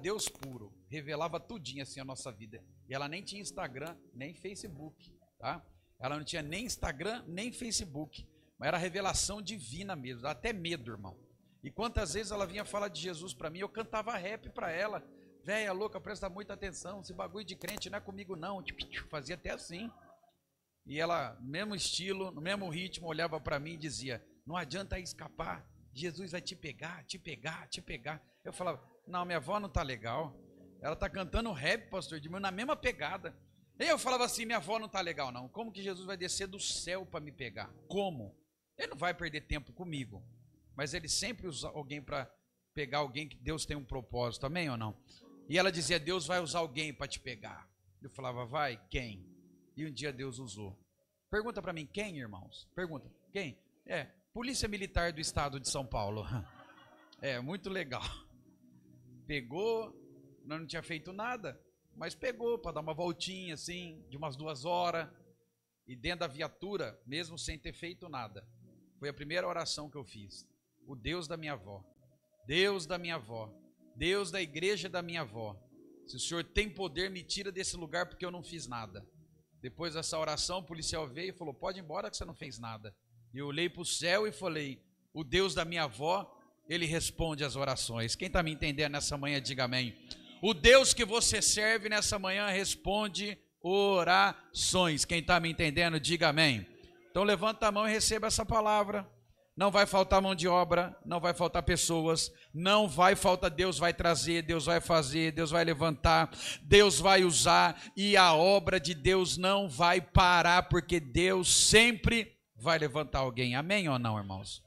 Deus puro. Revelava tudinho assim a nossa vida. E ela nem tinha Instagram, nem Facebook, tá? Ela não tinha nem Instagram, nem Facebook. Mas era revelação divina mesmo. Dá até medo, irmão. E quantas vezes ela vinha falar de Jesus para mim, eu cantava rap para ela. Véia louca, presta muita atenção. Esse bagulho de crente não é comigo não. Fazia até assim. E ela, no mesmo estilo, no mesmo ritmo, olhava para mim e dizia, não adianta escapar. Jesus vai te pegar, te pegar, te pegar. Eu falava, não, minha avó não tá legal. Ela tá cantando rap, pastor Edmil, na mesma pegada. E eu falava assim, minha avó não tá legal não. Como que Jesus vai descer do céu para me pegar? Como? Ele não vai perder tempo comigo. Mas ele sempre usa alguém para pegar alguém que Deus tem um propósito, amém ou não? E ela dizia, Deus vai usar alguém para te pegar. Eu falava, vai, quem? E um dia Deus usou. Pergunta para mim, quem, irmãos? Pergunta, quem? Polícia Militar do Estado de São Paulo. Muito legal. Pegou, não tinha feito nada, mas pegou para dar uma voltinha assim, de umas 2 horas, e dentro da viatura, mesmo sem ter feito nada. Foi a primeira oração que eu fiz. O Deus da minha avó, Deus da minha avó, Deus da igreja da minha avó, se o Senhor tem poder, me tira desse lugar porque eu não fiz nada. Depois dessa oração, o policial veio e falou, pode ir embora que você não fez nada. E eu olhei para o céu e falei, o Deus da minha avó, ele responde às orações. Quem está me entendendo nessa manhã, diga amém. O Deus que você serve nessa manhã responde orações. Quem está me entendendo, diga amém. Então levanta a mão e receba essa palavra. Não vai faltar mão de obra, não vai faltar pessoas, não vai faltar, Deus vai trazer, Deus vai fazer, Deus vai levantar, Deus vai usar, e a obra de Deus não vai parar, porque Deus sempre vai levantar alguém. Amém ou não, irmãos?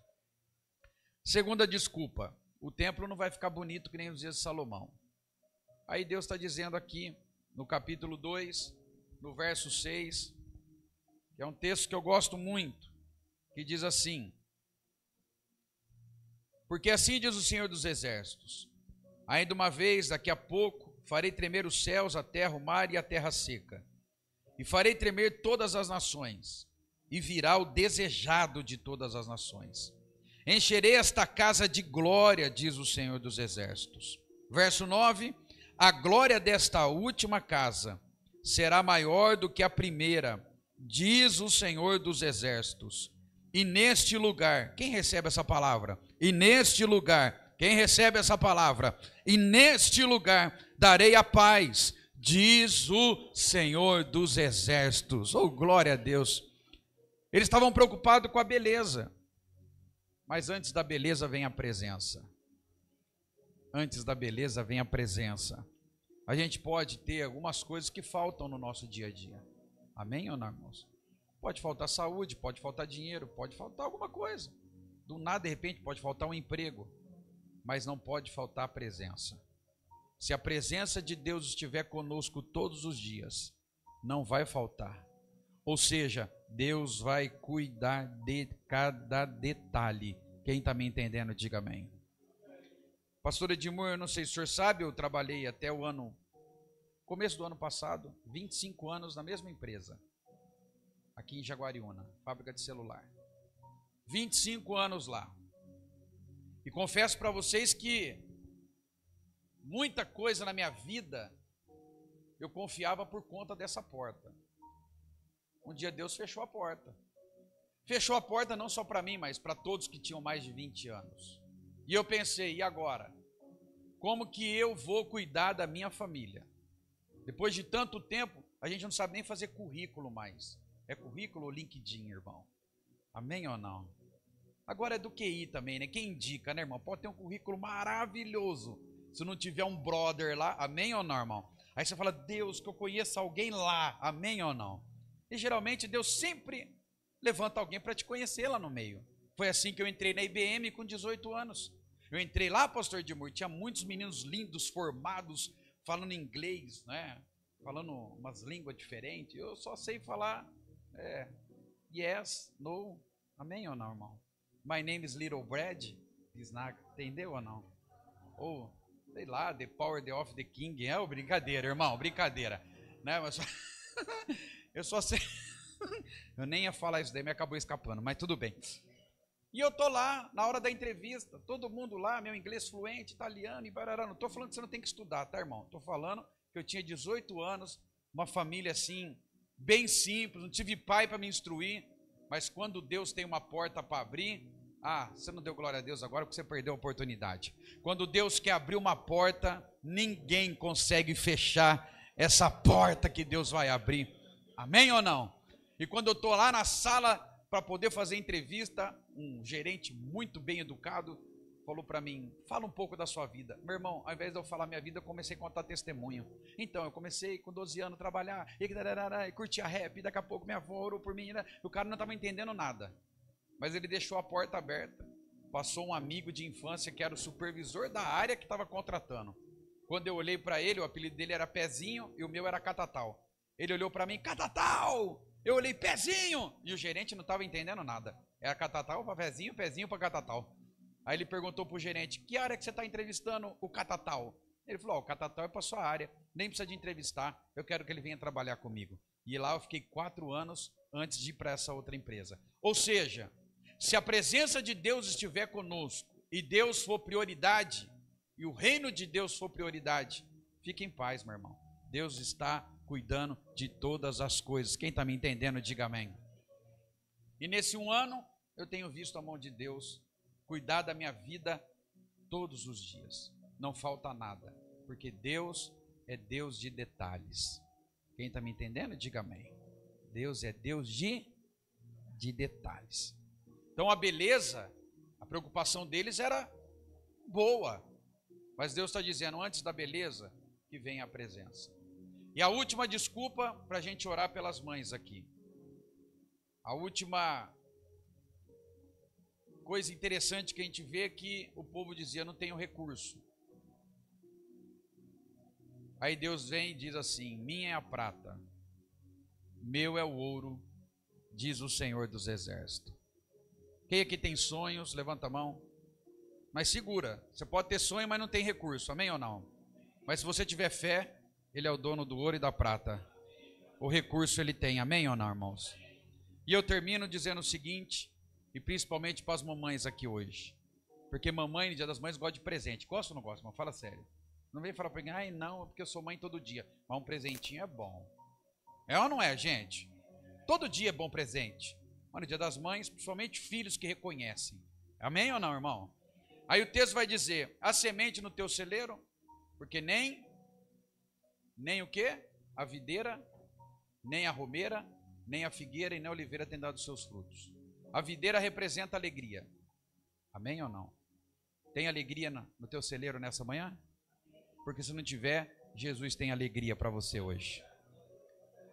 Segunda desculpa, o templo não vai ficar bonito que nem os dias de Salomão. Aí Deus está dizendo aqui, no capítulo 2, no verso 6, que é um texto que eu gosto muito, que diz assim, porque assim diz o Senhor dos Exércitos, ainda uma vez, daqui a pouco, farei tremer os céus, a terra, o mar e a terra seca, e farei tremer todas as nações, e virá o desejado de todas as nações. Encherei esta casa de glória, diz o Senhor dos Exércitos. Verso 9, a glória desta última casa será maior do que a primeira, diz o Senhor dos Exércitos. E neste lugar, quem recebe essa palavra? E neste lugar, quem recebe essa palavra? E neste lugar darei a paz, diz o Senhor dos Exércitos. Oh, glória a Deus. Eles estavam preocupados com a beleza, mas antes da beleza vem a presença. Antes da beleza vem a presença. A gente pode ter algumas coisas que faltam no nosso dia a dia. Amém ou não, irmãos? Pode faltar saúde, pode faltar dinheiro, pode faltar alguma coisa. Do nada, de repente, pode faltar um emprego. Mas não pode faltar a presença. Se a presença de Deus estiver conosco todos os dias, não vai faltar. Ou seja, Deus vai cuidar de cada detalhe. Quem está me entendendo, diga amém. Pastor Edmur, eu não sei se o senhor sabe, eu trabalhei até começo do ano passado, 25 anos na mesma empresa. Aqui em Jaguariúna, fábrica de celular. 25 anos lá. E confesso para vocês que muita coisa na minha vida eu confiava por conta dessa porta. Um dia Deus fechou a porta. Fechou a porta não só para mim, mas para todos que tinham mais de 20 anos. E eu pensei, e agora? Como que eu vou cuidar da minha família? Depois de tanto tempo, a gente não sabe nem fazer currículo mais. É currículo ou LinkedIn, irmão? Amém ou não? Agora é do QI também, né? Quem indica, né, irmão? Pode ter um currículo maravilhoso. Se não tiver um brother lá, amém ou não, irmão? Aí você fala, Deus, que eu conheça alguém lá, amém ou não? E geralmente Deus sempre levanta alguém para te conhecer lá no meio. Foi assim que eu entrei na IBM com 18 anos. Eu entrei lá, pastor Edmur, tinha muitos meninos lindos, formados, falando inglês, né? Falando umas línguas diferentes. Eu só sei falar yes, no, amém ou não, irmão? My name is Little Brad, entendeu ou não? Ou, sei lá, the power of the king, brincadeira, irmão, brincadeira, né? Mas eu só sei, eu nem ia falar isso daí, me acabou escapando, mas tudo bem. E eu tô lá, na hora da entrevista, todo mundo lá, meu inglês fluente, italiano, e barará, não tô falando que você não tem que estudar, tá, irmão? Tô falando que eu tinha 18 anos, uma família assim, bem simples, não tive pai para me instruir, mas quando Deus tem uma porta para abrir, você não deu glória a Deus agora porque você perdeu a oportunidade. Quando Deus quer abrir uma porta, ninguém consegue fechar essa porta que Deus vai abrir. Amém ou não? E quando eu estou lá na sala para poder fazer entrevista, um gerente muito bem educado falou para mim, fala um pouco da sua vida. Meu irmão, ao invés de eu falar minha vida, eu comecei a contar testemunho. Então, eu comecei com 12 anos a trabalhar, e curtia rap, e daqui a pouco minha avó orou por mim, né? O cara não estava entendendo nada. Mas ele deixou a porta aberta. Passou um amigo de infância que era o supervisor da área que estava contratando. Quando eu olhei para ele, o apelido dele era Pezinho e o meu era Catatal. Ele olhou para mim, Catatal. Eu olhei, Pezinho. E o gerente não estava entendendo nada. Era Catatal para Pezinho, Pezinho para Catatal. Aí ele perguntou para o gerente, que área que você está entrevistando o Catatal? Ele falou, o Catatal é para sua área, nem precisa de entrevistar, eu quero que ele venha trabalhar comigo. E lá eu fiquei 4 anos antes de ir para essa outra empresa. Ou seja, se a presença de Deus estiver conosco e Deus for prioridade, e o reino de Deus for prioridade, fique em paz, meu irmão. Deus está cuidando de todas as coisas. Quem está me entendendo, diga amém. E nesse 1 ano, eu tenho visto a mão de Deus cuidar da minha vida todos os dias. Não falta nada, porque Deus é Deus de detalhes. Quem está me entendendo, diga amém. Deus é Deus de detalhes. Então a beleza, a preocupação deles era boa. Mas Deus está dizendo, antes da beleza, que vem a presença. E a última desculpa para a gente orar pelas mães aqui. A última coisa interessante que a gente vê é que o povo dizia, não tenho recurso. Aí Deus vem e diz assim, minha é a prata, meu é o ouro, diz o Senhor dos Exércitos. Quem aqui tem sonhos, levanta a mão. Mas segura, você pode ter sonho, mas não tem recurso, amém ou não? Mas se você tiver fé, Ele é o dono do ouro e da prata. O recurso Ele tem, amém ou não, irmãos? E eu termino dizendo o seguinte, e principalmente para as mamães aqui hoje. Porque mamãe, no Dia das Mães, gosta de presente. Gosta ou não gosta, irmão? Fala sério. Não vem falar para mim, ai não, porque eu sou mãe todo dia. Mas um presentinho é bom. É ou não é, gente? Todo dia é bom presente. Mas no Dia das Mães, principalmente filhos que reconhecem. Amém ou não, irmão? Aí o texto vai dizer, a semente no teu celeiro, porque nem o quê? A videira, nem a romeira, nem a figueira e nem a oliveira tem dado seus frutos. A videira representa alegria. Amém ou não? Tem alegria no teu celeiro nessa manhã? Porque se não tiver, Jesus tem alegria para você hoje.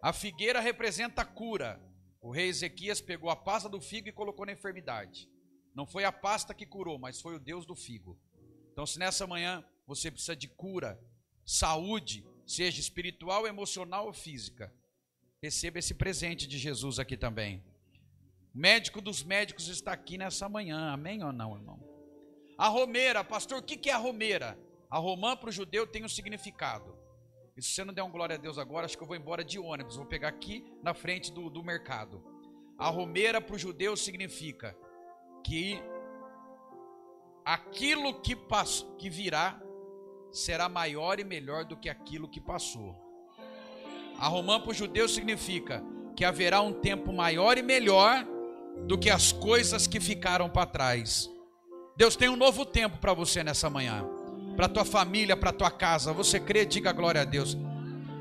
A figueira representa a cura. O rei Ezequias pegou a pasta do figo e colocou na enfermidade. Não foi a pasta que curou, mas foi o Deus do figo. Então, se nessa manhã você precisa de cura, saúde, seja espiritual, emocional ou física, receba esse presente de Jesus aqui também. O médico dos médicos está aqui nessa manhã, amém ou não, irmão? A romeira, pastor, o que é a romeira? A romã para o judeu tem um significado. E se você não der um glória a Deus agora, acho que eu vou embora de ônibus, vou pegar aqui na frente do mercado. A romeira para o judeu significa que aquilo que virá será maior e melhor do que aquilo que passou. A romã para o judeu significa que haverá um tempo maior e melhor do que as coisas que ficaram para trás. Deus tem um novo tempo para você nessa manhã, para tua família, para tua casa. Você crê? Diga glória a Deus.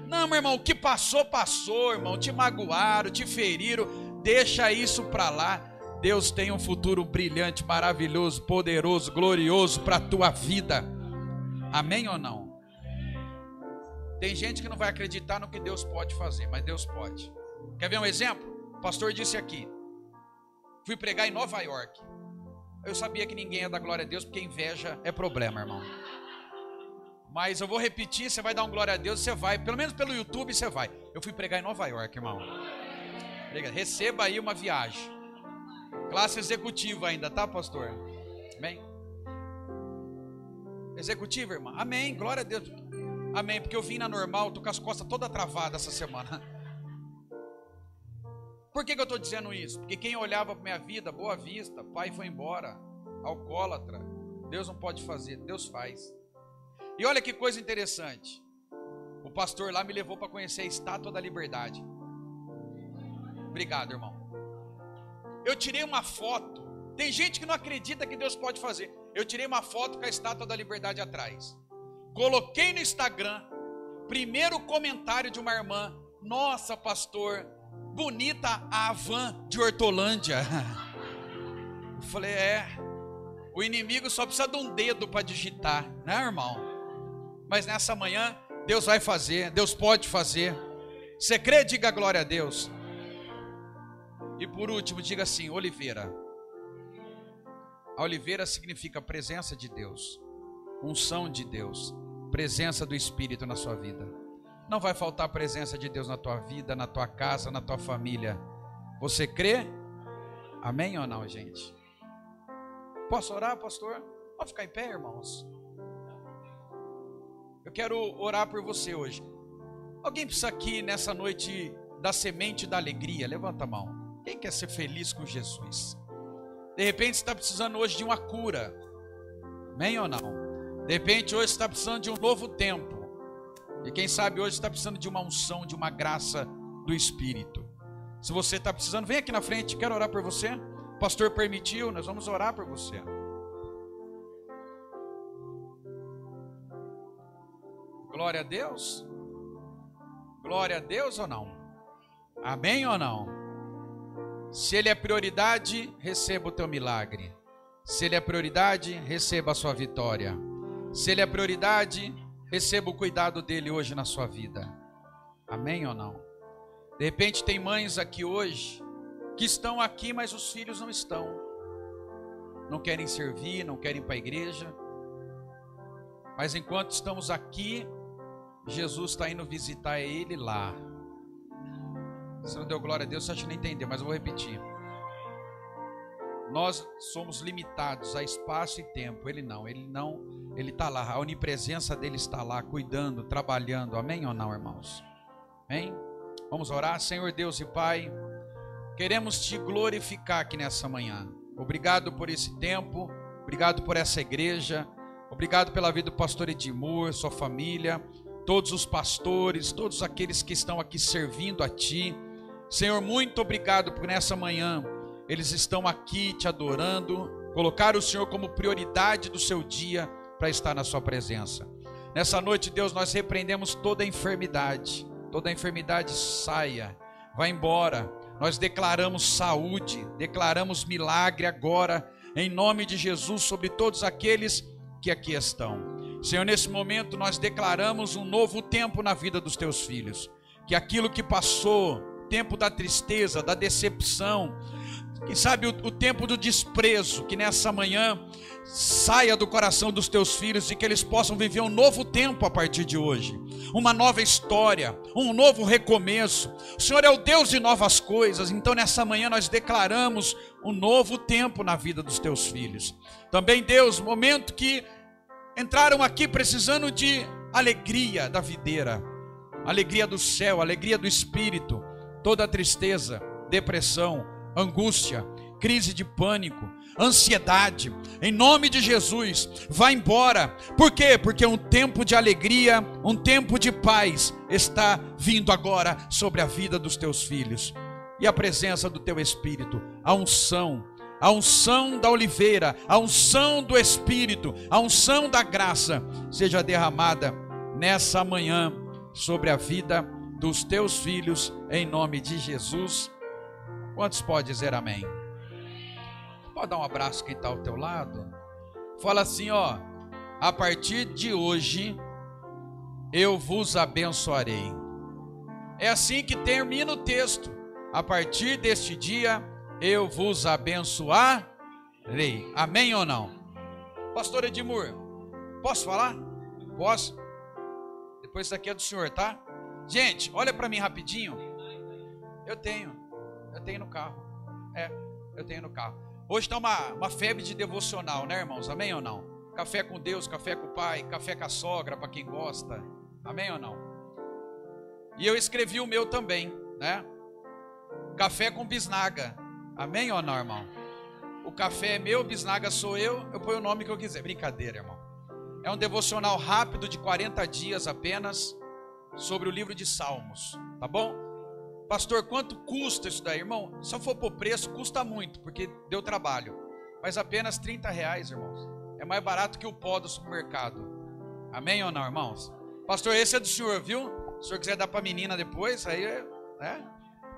Não, meu irmão, o que passou, passou, irmão. Te magoaram, te feriram, deixa isso para lá. Deus tem um futuro brilhante, maravilhoso, poderoso, glorioso para a tua vida. Amém ou não? Tem gente que não vai acreditar no que Deus pode fazer, mas Deus pode. Quer ver um exemplo? O pastor disse aqui, fui pregar em Nova York. Eu sabia que ninguém ia dar glória a Deus, porque inveja é problema, irmão. Mas eu vou repetir, você vai dar um glória a Deus, você vai, pelo menos pelo YouTube você vai. Eu fui pregar em Nova York, irmão. Receba aí uma viagem. Classe executiva ainda, tá, pastor? Amém? Executiva, irmã? Amém, glória a Deus. Amém, porque eu vim na normal, tô com as costas toda travada essa semana. Por que eu estou dizendo isso? Porque quem olhava para minha vida, Boa Vista, pai foi embora, alcoólatra, Deus não pode fazer, Deus faz. E olha que coisa interessante, o pastor lá me levou para conhecer a Estátua da Liberdade. Obrigado, irmão. Eu tirei uma foto, tem gente que não acredita que Deus pode fazer. Eu tirei uma foto com a Estátua da Liberdade atrás, coloquei no Instagram, primeiro comentário de uma irmã, nossa pastor, bonita a Havan de Hortolândia. Eu falei, o inimigo só precisa de um dedo para digitar, né, irmão? Mas nessa manhã, Deus vai fazer, Deus pode fazer. Você crê? Diga glória a Deus. E por último, diga assim, oliveira. A oliveira significa presença de Deus, unção de Deus, presença do Espírito na sua vida. não vai faltar a presença de Deus na tua vida, na tua casa, na tua família. Você crê? Amém ou não, gente? Posso orar, pastor? Pode ficar em pé, irmãos. Eu quero orar por você hoje. Alguém precisa aqui nessa noite da semente da alegria? Levanta a mão. Quem quer ser feliz com Jesus? De repente você está precisando hoje de uma cura. Amém ou não? De repente hoje você está precisando de um novo tempo. E quem sabe hoje está precisando de uma unção, de uma graça do Espírito. Se você está precisando, vem aqui na frente, quero orar por você. O pastor permitiu, nós vamos orar por você. Glória a Deus. Glória a Deus ou não? Amém ou não? Se Ele é prioridade, receba o teu milagre. Se Ele é prioridade, receba a sua vitória. Se Ele é prioridade, receba o cuidado dEle hoje na sua vida. Amém ou não? De repente tem mães aqui hoje que estão aqui, mas os filhos não estão. Não querem servir, não querem ir para a igreja. Mas enquanto estamos aqui, Jesus está indo visitar ele lá. Você não deu glória a Deus, você acha que não entendeu, mas eu vou repetir. Nós somos limitados a espaço e tempo. Ele não, ele está lá. A onipresença dele está lá, cuidando, trabalhando. Amém ou não, irmãos? Amém? Vamos orar. Senhor Deus e Pai, queremos te glorificar aqui nessa manhã. Obrigado por esse tempo, obrigado por essa igreja, obrigado pela vida do pastor Edmur, sua família, todos os pastores, todos aqueles que estão aqui servindo a Ti. Senhor, muito obrigado por nessa manhã eles estão aqui te adorando, colocaram o Senhor como prioridade do seu dia para estar na sua presença. Nessa noite, Deus, nós repreendemos toda enfermidade saia, vai embora. Nós declaramos saúde, declaramos milagre agora, em nome de Jesus, sobre todos aqueles que aqui estão. Senhor, nesse momento nós declaramos um novo tempo na vida dos teus filhos, que aquilo que passou, tempo da tristeza, da decepção, quem sabe o tempo do desprezo, que nessa manhã saia do coração dos teus filhos e que eles possam viver um novo tempo a partir de hoje, uma nova história, um novo recomeço. O Senhor é o Deus de novas coisas, então nessa manhã nós declaramos um novo tempo na vida dos teus filhos. Também, Deus, momento que entraram aqui precisando de alegria da videira, alegria do céu, alegria do Espírito, toda tristeza, depressão, angústia, crise de pânico, ansiedade, em nome de Jesus, vai embora. Por quê? Porque um tempo de alegria, um tempo de paz está vindo agora sobre a vida dos teus filhos. E a presença do teu Espírito, a unção da oliveira, a unção do Espírito, a unção da graça, seja derramada nessa manhã sobre a vida dos teus filhos, em nome de Jesus. Quantos podem dizer amém? Pode dar um abraço quem está ao teu lado. Fala assim, ó: a partir de hoje eu vos abençoarei. É assim que termina o texto. A partir deste dia eu vos abençoarei. Amém ou não? Pastor Edmur, posso falar? Posso? Depois isso aqui é do senhor, tá? Gente, olha para mim rapidinho. Eu tenho no carro. Eu tenho no carro. Hoje está uma febre de devocional, né, irmãos? Amém ou não? Café com Deus, café com o pai, café com a sogra, para quem gosta. Amém ou não? E eu escrevi o meu também, né? Café com bisnaga. Amém ou não, irmão? O café é meu, bisnaga sou eu ponho o nome que eu quiser. Brincadeira, irmão. É um devocional rápido de 40 dias apenas, sobre o livro de Salmos, tá bom? Pastor, quanto custa isso daí, irmão? Se eu for por preço, custa muito, porque deu trabalho. Mas apenas R$30, irmãos. É mais barato que o pó do supermercado. Amém ou não, irmãos? Pastor, esse é do senhor, viu? Se o senhor quiser dar para a menina depois, aí né?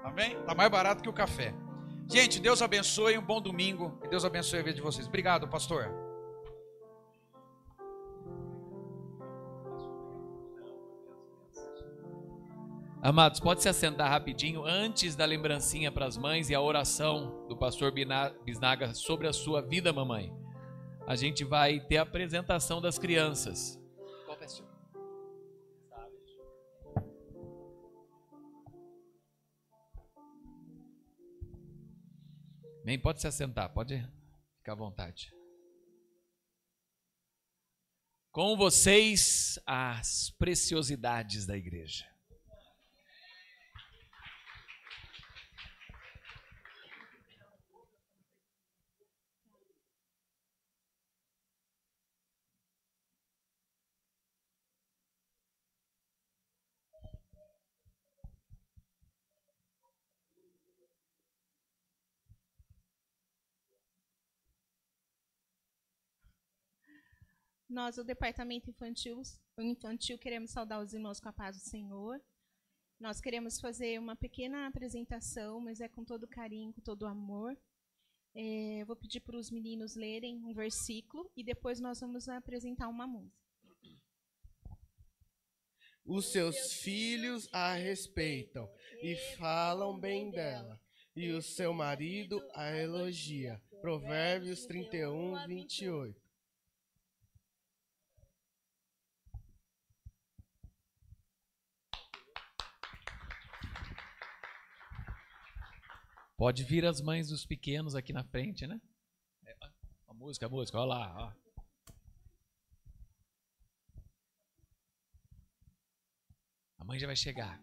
Amém? Tá mais barato que o café. Gente, Deus abençoe, um bom domingo. E Deus abençoe a vida de vocês. Obrigado, pastor. Amados, pode se assentar rapidinho antes da lembrancinha para as mães e a oração do pastor Bisnaga sobre a sua vida, mamãe. A gente vai ter a apresentação das crianças. Bem, pode se assentar, pode ficar à vontade. Com vocês, as preciosidades da igreja. Nós, o Departamento Infantil, queremos saudar os irmãos com a paz do Senhor. Nós queremos fazer uma pequena apresentação, mas é com todo carinho, com todo amor. Eu vou pedir para os meninos lerem um versículo e depois nós vamos apresentar uma música. Os seus filhos a respeitam e falam bem dela, e o seu marido a elogia. Provérbios 31, 28. Pode vir as mães dos pequenos aqui na frente, né? A música, olha lá. Ó. A mãe já vai chegar.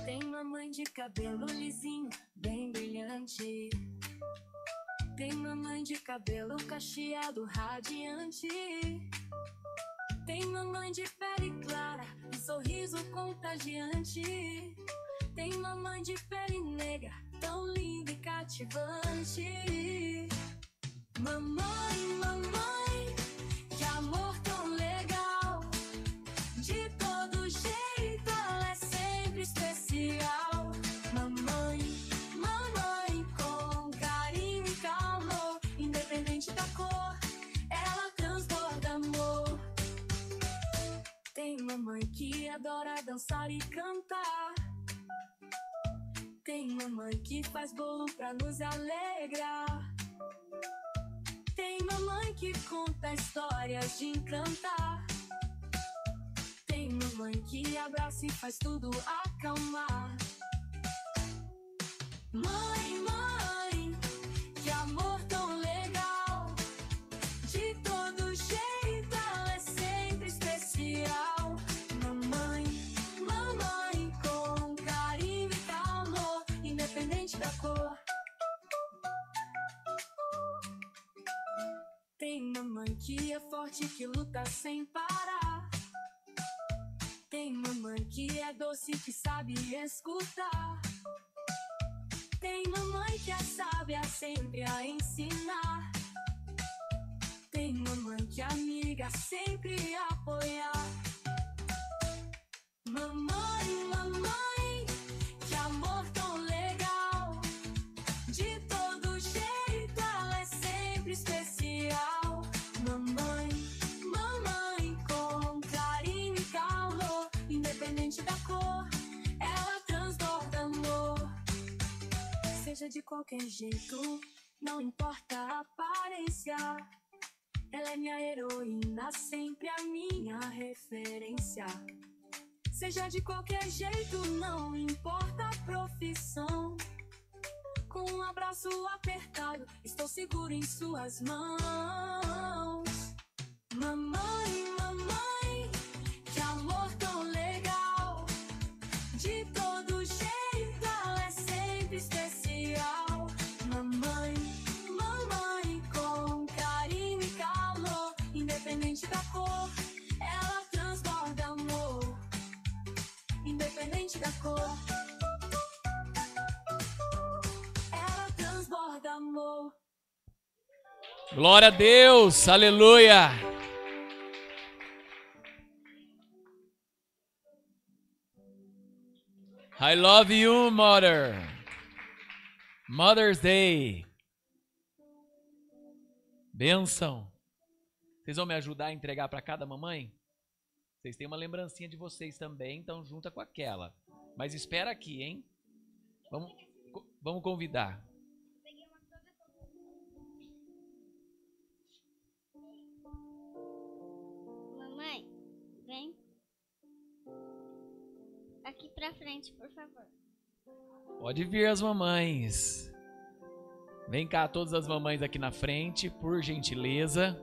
Tem mamãe de cabelo lisinho, bem brilhante. Tem mamãe de cabelo cacheado, radiante. Tem mamãe de pele clara, um sorriso contagiante. Tem mamãe de pele negra, tão linda e cativante. Mamãe, mamãe, que amor tão legal. De todo jeito ela é sempre especial. Mamãe, mamãe, com carinho e calor. Independente da cor, ela transborda amor. Tem mamãe que adora dançar e cantar. Tem mamãe que faz bolo pra nos alegrar. Tem mamãe que conta histórias de encantar. Tem mamãe que abraça e faz tudo acalmar. Mãe, mãe, que amor tão legal. De todo jeito ela é sempre especial. Mamãe, mamãe, com carinho e calor, independente da cor. Tem mamãe que é forte, que luta sem parar. Tem mamãe que é doce, que sabe escutar. Tem mamãe que é sábia, sempre a ensinar. Tem mamãe que é amiga, sempre a apoiar. Mamãe, mamãe, que amor tão legal. De todo jeito ela é sempre especial. Mamãe, mamãe, com carinho e calor. Independente da cor, ela transborda amor. Seja de qualquer jeito, não importa a aparência. Ela é minha heroína, sempre a minha referência. Seja de qualquer jeito, não importa a profissão. Com um abraço apertado, estou seguro em suas mãos. Mamãe, mamãe, que amor tão legal. De todo jeito ela é sempre especial. Mamãe, mamãe, com carinho e calor. Independente da cor, ela transborda amor. Independente da cor, ela transborda amor. Glória a Deus, aleluia. I love you, mother. Mother's Day. Bênção. Vocês vão me ajudar a entregar para cada mamãe? Vocês têm uma lembrancinha de vocês também, então junta com aquela. Mas espera aqui, hein? Vamos convidar. Mamãe, vem Aqui pra frente, por favor. Pode vir as mamães. Vem cá, todas as mamães aqui na frente, por gentileza.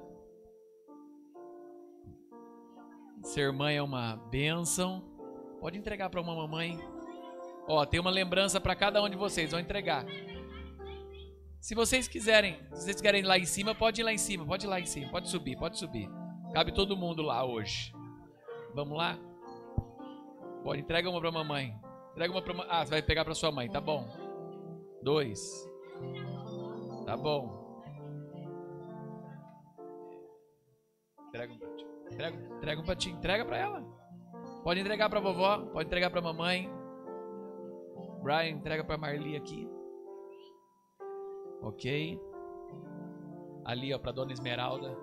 Ser mãe é uma bênção. Pode entregar para uma mamãe. Ó, tem uma lembrança para cada um de vocês. Vão entregar. Se vocês querem ir lá em cima, pode ir lá em cima. Pode ir lá em cima. Pode subir, pode subir. Cabe todo mundo lá hoje. Vamos lá? Pode, entrega uma para mamãe. Entrega uma para... Ah, você vai pegar para sua mãe, tá bom. 2. Tá bom. Entrega um pra ti. Entrega um pra ti. Entrega pra ela. Pode entregar pra vovó. Pode entregar pra mamãe. Brian, entrega pra Marli aqui. Ok. Ali, ó, pra dona Esmeralda.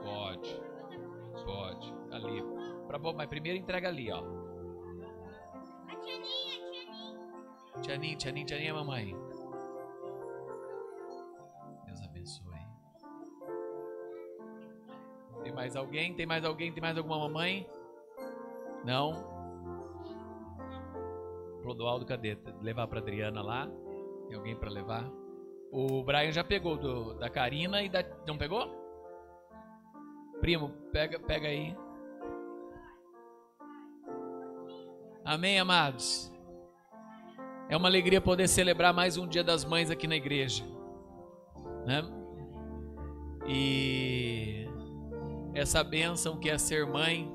Pode. Pode. Ali. Mas primeiro entrega ali, ó. Tianinha, mamãe. Deus abençoe. Tem mais alguém? Tem mais alguém? Tem mais alguma mamãe? Não? Clodoaldo, cadê? Levar pra Adriana lá. Tem alguém pra levar? O Brian já pegou da Karina e da... Não pegou? Primo, pega aí. Amém, amados? É uma alegria poder celebrar mais um Dia das Mães aqui na igreja, né? E essa bênção que é ser mãe,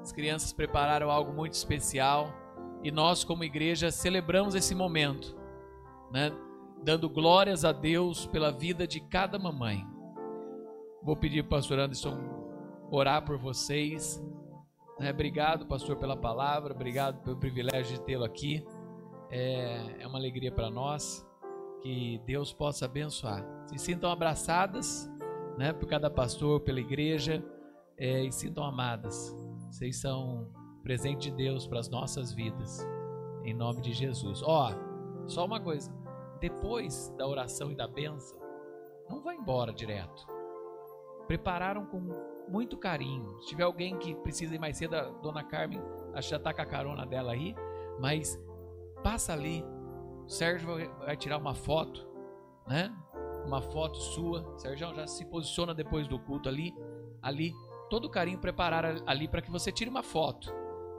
as crianças prepararam algo muito especial e nós como igreja celebramos esse momento, né? Dando glórias a Deus pela vida de cada mamãe. Vou pedir para o pastor Anderson orar por vocês, né? Obrigado, pastor, pela palavra, obrigado pelo privilégio de tê-lo aqui. É uma alegria para nós, que Deus possa abençoar. Se sintam abraçadas, né, por cada pastor, pela igreja, e sintam amadas. Vocês são presente de Deus para as nossas vidas, em nome de Jesus. Ó, só uma coisa, depois da oração e da bênção, não vá embora direto. Prepararam com muito carinho. Se tiver alguém que precisa ir mais cedo, a dona Carmen, acho que já está com a carona dela aí, mas passa ali, o Sérgio vai tirar uma foto, né? Uma foto sua. Sérgio já se posiciona depois do culto ali, todo o carinho preparar ali para que você tire uma foto,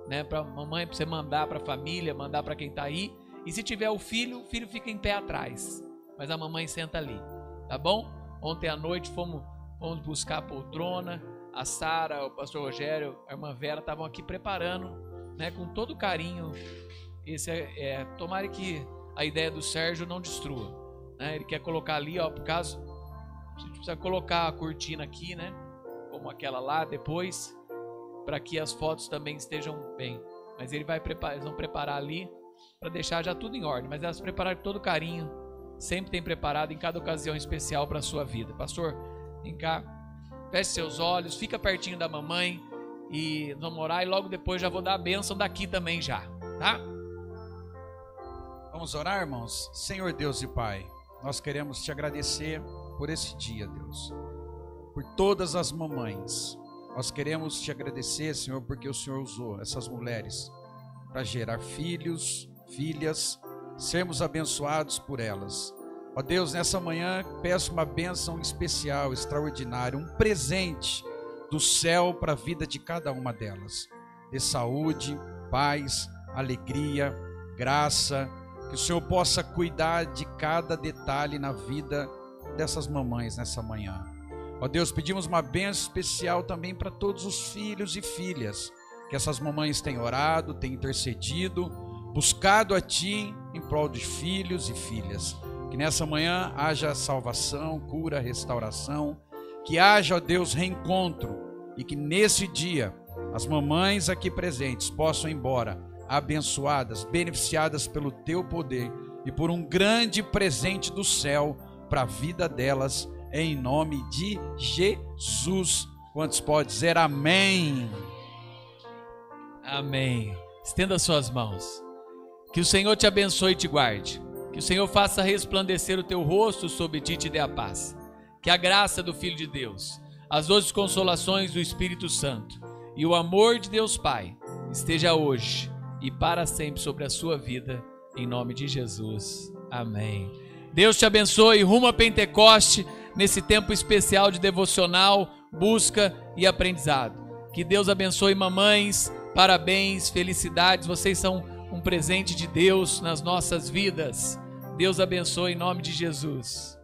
né? Para mamãe, para você mandar para a família, mandar para quem está aí. E se tiver o filho fica em pé atrás, mas a mamãe senta ali, tá bom? Ontem à noite fomos buscar a poltrona, a Sara, o pastor Rogério, a irmã Vera estavam aqui preparando, né? Com todo carinho. Tomara que a ideia do Sérgio não destrua, né? Ele quer colocar ali, ó, por caso, a gente precisa colocar a cortina aqui, né? Como aquela lá depois, para que as fotos também estejam bem. Mas eles vão preparar ali para deixar já tudo em ordem. Mas elas prepararam com todo carinho, sempre tem preparado em cada ocasião especial para a sua vida. Pastor, vem cá, feche seus olhos, fica pertinho da mamãe e vamos orar. E logo depois já vou dar a bênção daqui também já, tá? Vamos orar, irmãos? Senhor Deus e Pai, nós queremos te agradecer por esse dia, Deus, por todas as mamães. Nós queremos te agradecer, Senhor, porque o Senhor usou essas mulheres para gerar filhos, filhas, sermos abençoados por elas. Ó Deus, nessa manhã peço uma bênção especial, extraordinária, um presente do céu para a vida de cada uma delas. De saúde, paz, alegria, graça, que o Senhor possa cuidar de cada detalhe na vida dessas mamães nessa manhã. Ó Deus, pedimos uma bênção especial também para todos os filhos e filhas, que essas mamães têm orado, têm intercedido, buscado a Ti em prol de filhos e filhas. Que nessa manhã haja salvação, cura, restauração, que haja, ó Deus, reencontro, e que nesse dia as mamães aqui presentes possam ir embora abençoadas, beneficiadas pelo Teu poder e por um grande presente do céu para a vida delas, em nome de Jesus. Quantos podem dizer amém? Amém. Estenda suas mãos. Que o Senhor te abençoe e te guarde. Que o Senhor faça resplandecer o teu rosto sobre ti e te dê a paz. Que a graça do Filho de Deus, as doces consolações do Espírito Santo e o amor de Deus Pai esteja hoje e para sempre sobre a sua vida, em nome de Jesus. Amém. Deus te abençoe, rumo a Pentecoste, nesse tempo especial de devocional, busca e aprendizado. Que Deus abençoe mamães, parabéns, felicidades, vocês são um presente de Deus nas nossas vidas. Deus abençoe em nome de Jesus.